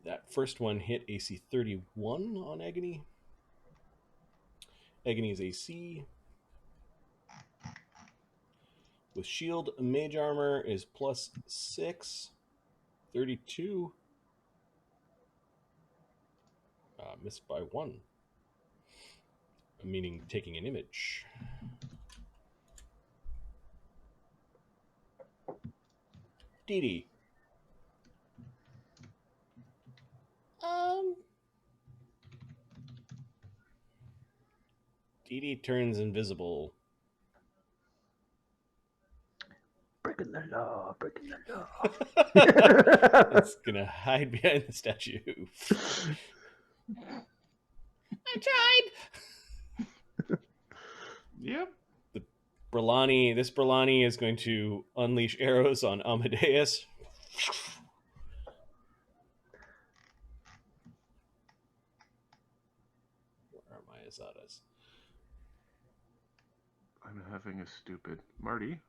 That first one hit AC 31 on Agony. Agony's AC with shield mage armor is +6. 32. Missed by 1. Meaning taking an image. Dee Dee turns invisible. Breaking the law. It's gonna hide behind the statue. I tried. Yep. This Berlani is going to unleash arrows on Amadeus. Where are my Azadas? I'm having a stupid Marty.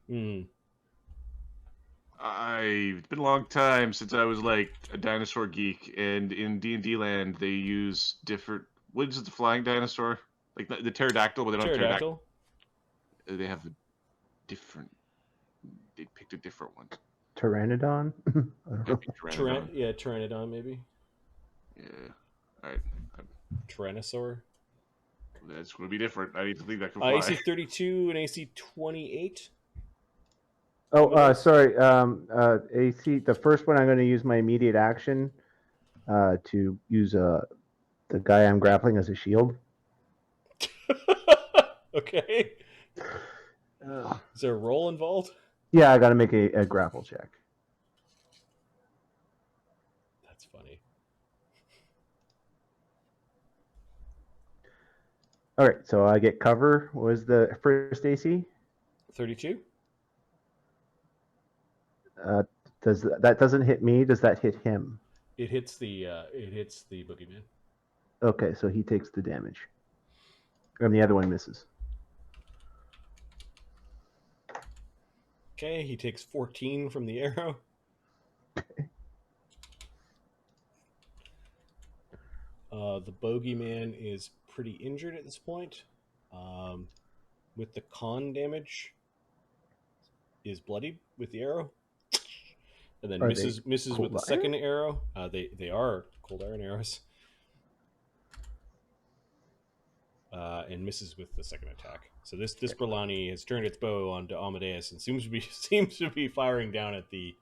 It's been a long time since I was like a dinosaur geek, and in D&D land they use different. What is it? The flying dinosaur, like the pterodactyl, but they don't have pterodactyl. Pterodactyl? They have a different. They picked a different one. Pteranodon? Might be Pteranodon. Yeah, Pteranodon maybe. Yeah. All right. Tyrannosaur. That's going to be different. I need to think that can fly. AC 32 and AC 28. Oh, sorry. AC. The first one, I'm going to use my immediate action to use the guy I'm grappling as a shield. Okay. Is there a roll involved? Yeah, I got to make a grapple check. That's funny. All right, so I get cover. What was the first AC? 32. That doesn't hit me? Does that hit him? It hits the boogeyman. Okay, so he takes the damage, and the other one misses. Okay, he takes 14 from the arrow. The bogeyman is pretty injured at this point. With the con damage, is bloodied with the arrow, and then misses with the second arrow. They are cold iron arrows, and misses with the second attack. So this Brillani has turned its bow onto Amadeus and seems to be firing down at the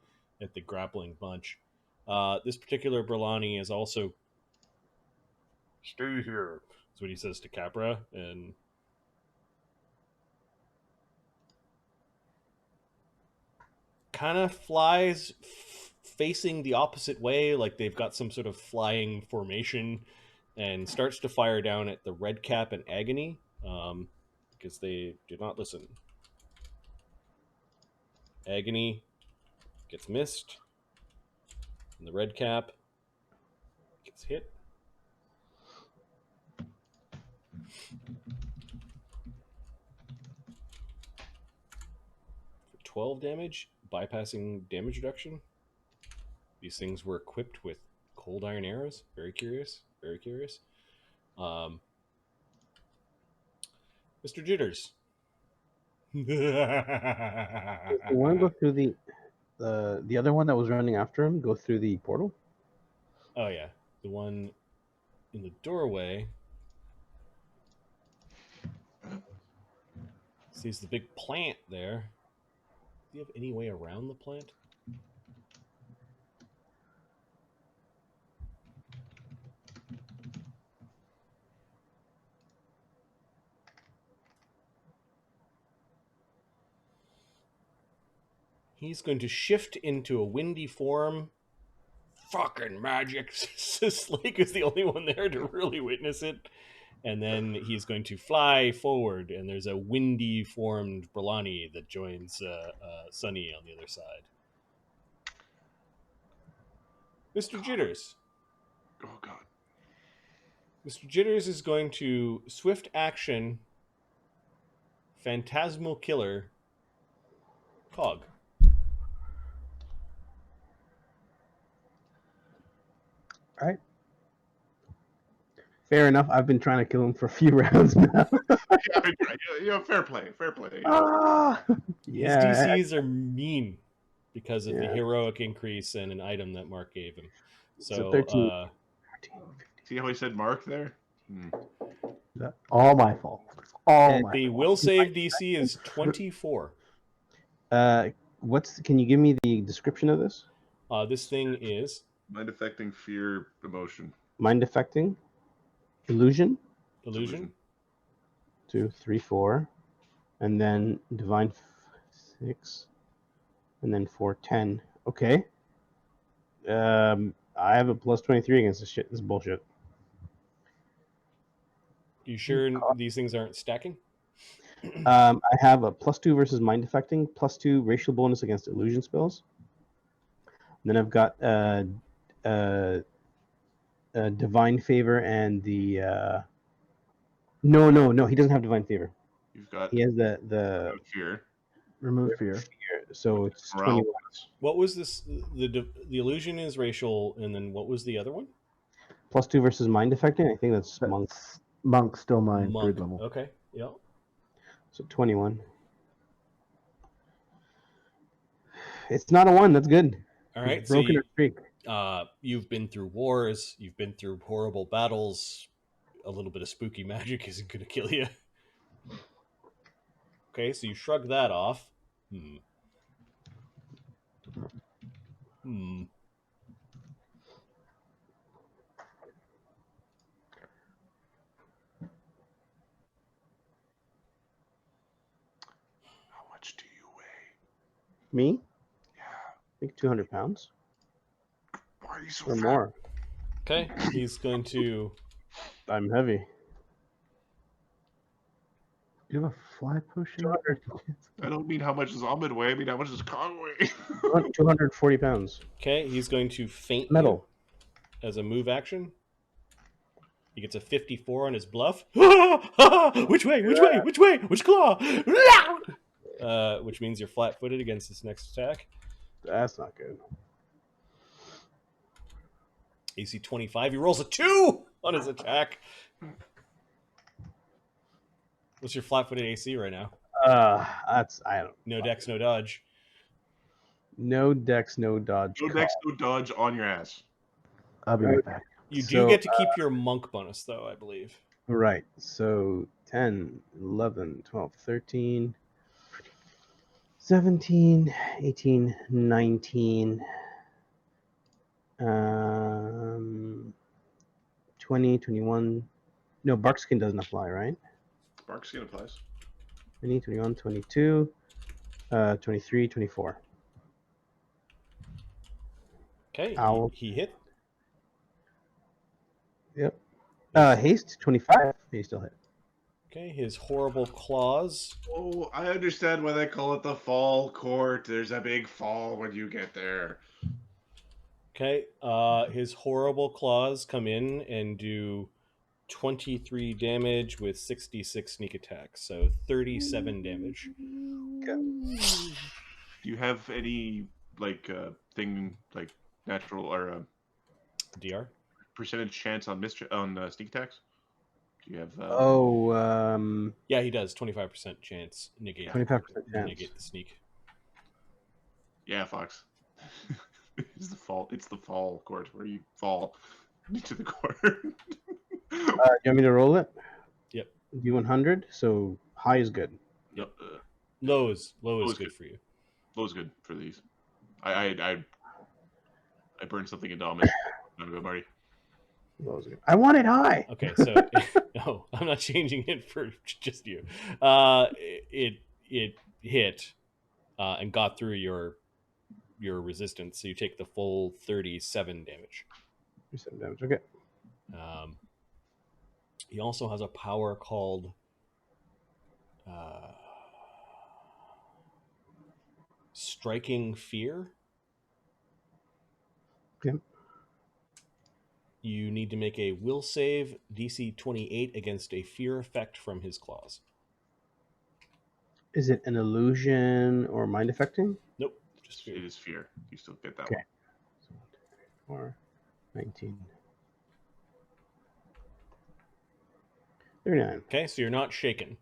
grappling bunch. This particular Brillani is also stay here. That's what he says to Capra, and kind of flies facing the opposite way, like they've got some sort of flying formation, and starts to fire down at the Red Cap and Agony, because they did not listen. Agony gets missed, and the Red Cap gets hit. For 12 damage, bypassing damage reduction. These things were equipped with cold iron arrows. Very curious. Very curious. Mr. Jitters. Want to go through the other one that was running after him? Go through the portal. Oh yeah, the one in the doorway sees the big plant there. Do you have any way around the plant? He's going to shift into a windy form. Fucking magic. Slake is the only one there to really witness it. And then he's going to fly forward, and there's a windy formed Brillani that joins Sunny on the other side. Mr. Jitters. Oh, God. Mr. Jitters is going to swift action Phantasmal Killer Cog. All right. Fair enough. I've been trying to kill him for a few rounds now. Fair play. Ah! His DCs are mean because of the heroic increase and an item that Mark gave him. So 13. See how he said Mark there? All my fault. The will save DC is 24. Can you give me the description of this? This thing is Mind affecting, fear, emotion. Mind affecting, illusion. 2, 3, 4, and then divine 6, and then 4, 10. Okay. I have a plus 23 against this shit. This is bullshit. You sure these things aren't stacking? I have a +2 versus mind affecting, +2 racial bonus against illusion spells. And then I've got divine favor and the no, he doesn't have divine favor. You've got He has the fear. Remove fear. So it's Morale 21. bonus. What was this? The illusion is racial, and then what was the other one? +2 versus mind affecting. I think that's monk. Monk still mine, Monk. 3rd level. Okay. Yeah. So 21. It's not a 1. That's good. All right. We've So broken you, our streak. you've been through wars. You've been through horrible battles. A little bit of spooky magic isn't going to kill you. Okay, so you shrug that off. How much do you weigh? Me? Yeah. I think 200 pounds Why are you so or fat? more. Okay, he's going to. I'm heavy. Do you have a fly potion? I don't mean how much does Ahmed weigh. I mean how much does Kong weigh? 240 pounds. Okay, he's going to faint Metal. you as a move action. He gets a 54 on his bluff. Which way? Which way? Which way? Which claw? Which means you're flat-footed against this next attack. That's not good. AC 25. He rolls a 2 on his attack. What's your flat-footed AC right now? I don't. No dex, no dodge. No dex, no dodge. No dex, no dodge on your ass. I'll be right back. You do So, get to keep your monk bonus, though, I believe. Right. So 10, 11, 12, 13, 17, 18, 19, 20, 21. No, Barkskin doesn't apply, right? Bark skin applies. 20, 21, 22, 23, 24. Okay, Owl. he hit. Yep. Haste, 25. He still hit. Okay, his horrible claws. Oh, I understand why they call it the fall court. There's a big fall when you get there. Okay, his horrible claws come in and do 23 damage with 66 sneak attack, so 37 damage. Okay. Do you have any thing like natural or DR? percentage chance on sneak attacks? Do you have? Yeah, he does. 25% chance. Negate. 25% chance. Negate the sneak. Yeah, Fox. It's the fall. It's the fall court where you fall into the court. Do you want me to roll it? Yep. D100. So high is good. Yep. Low is is good good. for you. Low's good for these. I burned something in Dominus. Not go, Marty. Low is good. I want it high. Okay, so no, I'm not changing it for just you. It hit and got through your resistance, so you take the full 37 damage. 37 damage. Okay. He also has a power called Striking Fear. Okay. You need to make a will save DC 28 against a fear effect from his claws. Is it an illusion or mind affecting? Nope, just fear. It is fear. You still get that Okay. one. 4, 19. 39. Okay, so you're not shaken,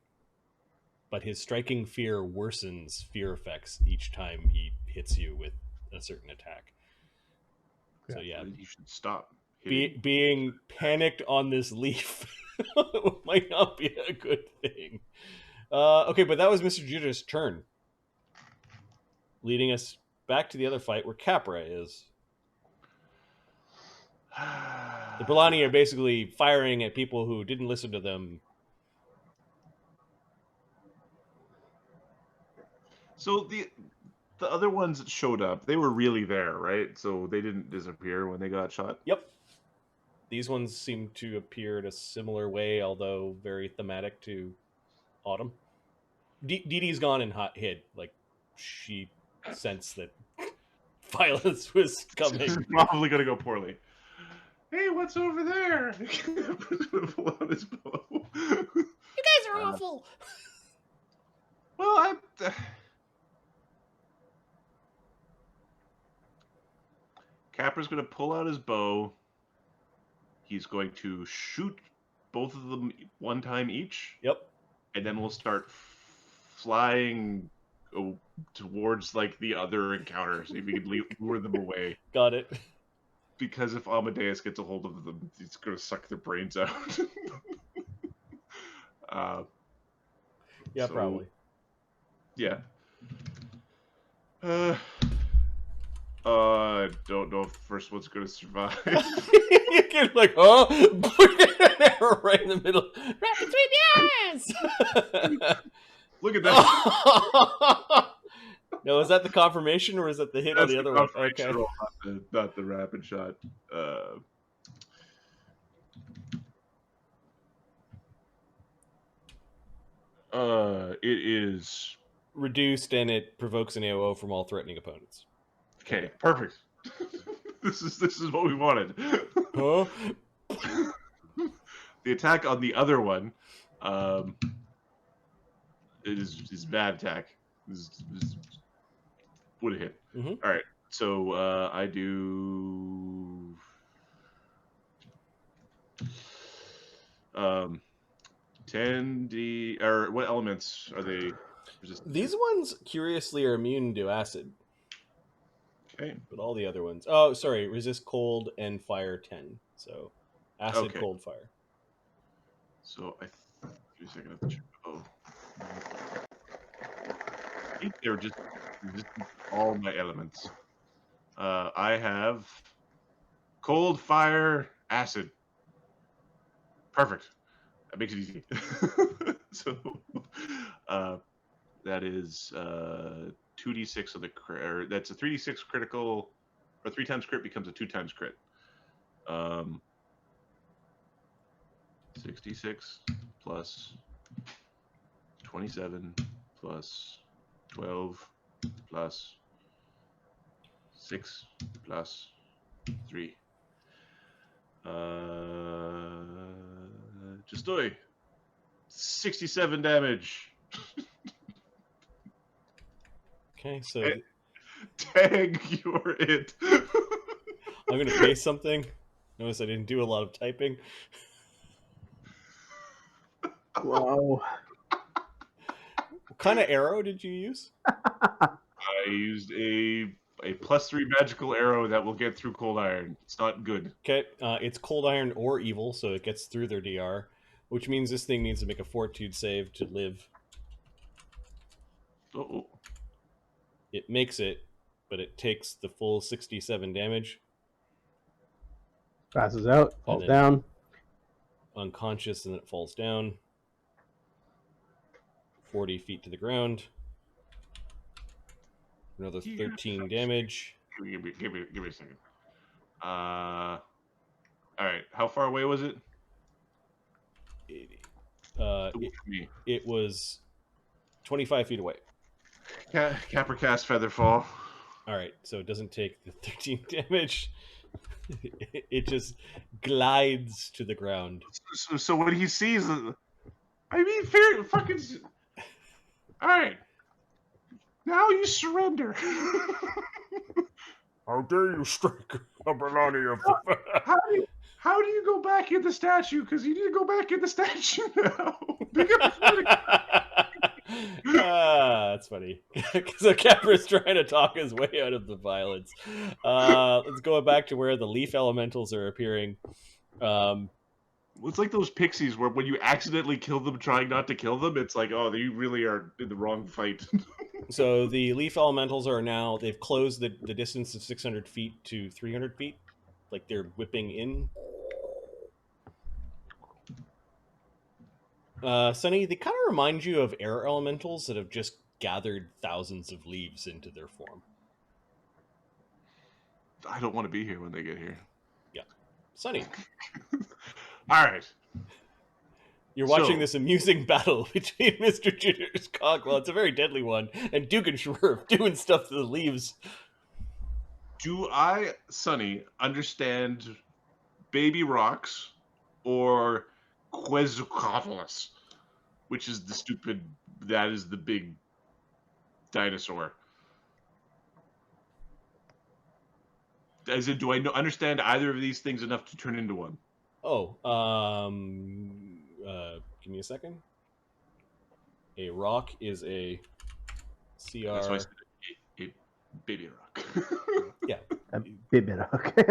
but his striking fear worsens fear effects each time he hits you with a certain attack. So yeah, You should stop. hitting. being panicked on this leaf might not be a good thing. Okay, but that was Mr. Jitters' turn, leading us back to the other fight where Capra is. The Brillani are basically firing at people who didn't listen to them. So the other ones that showed up, they were really there, right? So they didn't disappear when they got shot. Yep. These ones seem to appear in a similar way, although very thematic to Autumn. Dee Dee's gone and hid. Like, she sensed that violence was coming. This is probably going to go poorly. Hey, what's over there? He's gonna pull out his bow. You guys are awful. Well, Capra's going to pull out his bow. He's going to shoot both of them one time each. Yep. And then we'll start flying towards like the other encounters. See if we can lure them away. Got it. Because if Amadeus gets a hold of them, he's going to suck their brains out. Yeah, probably. Yeah. I don't know if the first one's going to survive. You get like, oh, arrow right in the middle. Rapid between the eyes. Look at that. No, is that the confirmation or is that the hit on the other one? Okay. Roll, not the rapid shot. It is Reduced and it provokes an AOO from all threatening opponents. okay. Perfect. This is what we wanted. Huh? The attack on the other one, is bad attack. Would have hit. Mhm. All right. So I do 10d or what elements are they resistant? These ones, curiously, are immune to acid, Okay. but all the other ones... Oh, sorry. Resist cold and fire 10. So, acid, Okay. cold, fire. So give me a second. I have to check. Oh. I think they're just resistant to all my elements. I have cold, fire, acid. Perfect. That makes it easy. So that is 2d6 of the crit. Or that's a 3d6 critical, or 3 times crit becomes a 2 times crit. 66 plus 27 plus 12 plus 6 plus 3. Just 67 damage. Okay, so Tag, you're it. I'm going to paste something. Notice I didn't do a lot of typing. Wow. What kind of arrow did you use? I used a +3 magical arrow that will get through cold iron. It's not good. Okay, it's cold iron or evil, so it gets through their DR, which means this thing needs to make a fortitude save to live. Oh. It makes it, but it takes the full 67 damage. Passes out, falls then- down. Unconscious, and it falls down 40 feet to the ground. Another 13 damage. Give me a second. All right. How far away was it? It was 25 feet away. Capra cast Featherfall. All right, so it doesn't take the 13 damage. It just glides to the ground. So when he sees, I mean, fair fucking. All right. Now you surrender. How dare you strike a Belani of the... How do you go back in the statue? Because you need to go back in the statue now. That's funny. So Capra's trying to talk his way out of the violence. Let's go back to where the leaf elementals are appearing. It's like those pixies where when you accidentally kill them trying not to kill them, it's like, oh, you really are in the wrong fight. So the leaf elementals are now, they've closed the distance of 600 feet to 300 feet. Like they're whipping in. Sonny, they kind of remind you of air elementals that have just gathered thousands of leaves into their form. I don't want to be here when they get here. Yeah. Sonny. All right. You're watching this amusing battle between Mr. Jitters, Cogwell, it's a very deadly one, and Dugan Schwerf doing stuff to the leaves. Do I, Sonny, understand baby rocks or Quetzalcoatlus, which is that is the big dinosaur? As in, do I understand either of these things enough to turn into one? Oh, give me a second. A rock is a CR. That's why I said a baby rock. Yeah. A bit okay.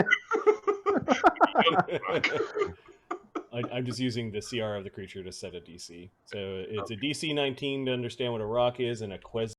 I'm just using the CR of the creature to set a DC. So it's a DC 19 to understand what a rock is, and a Quez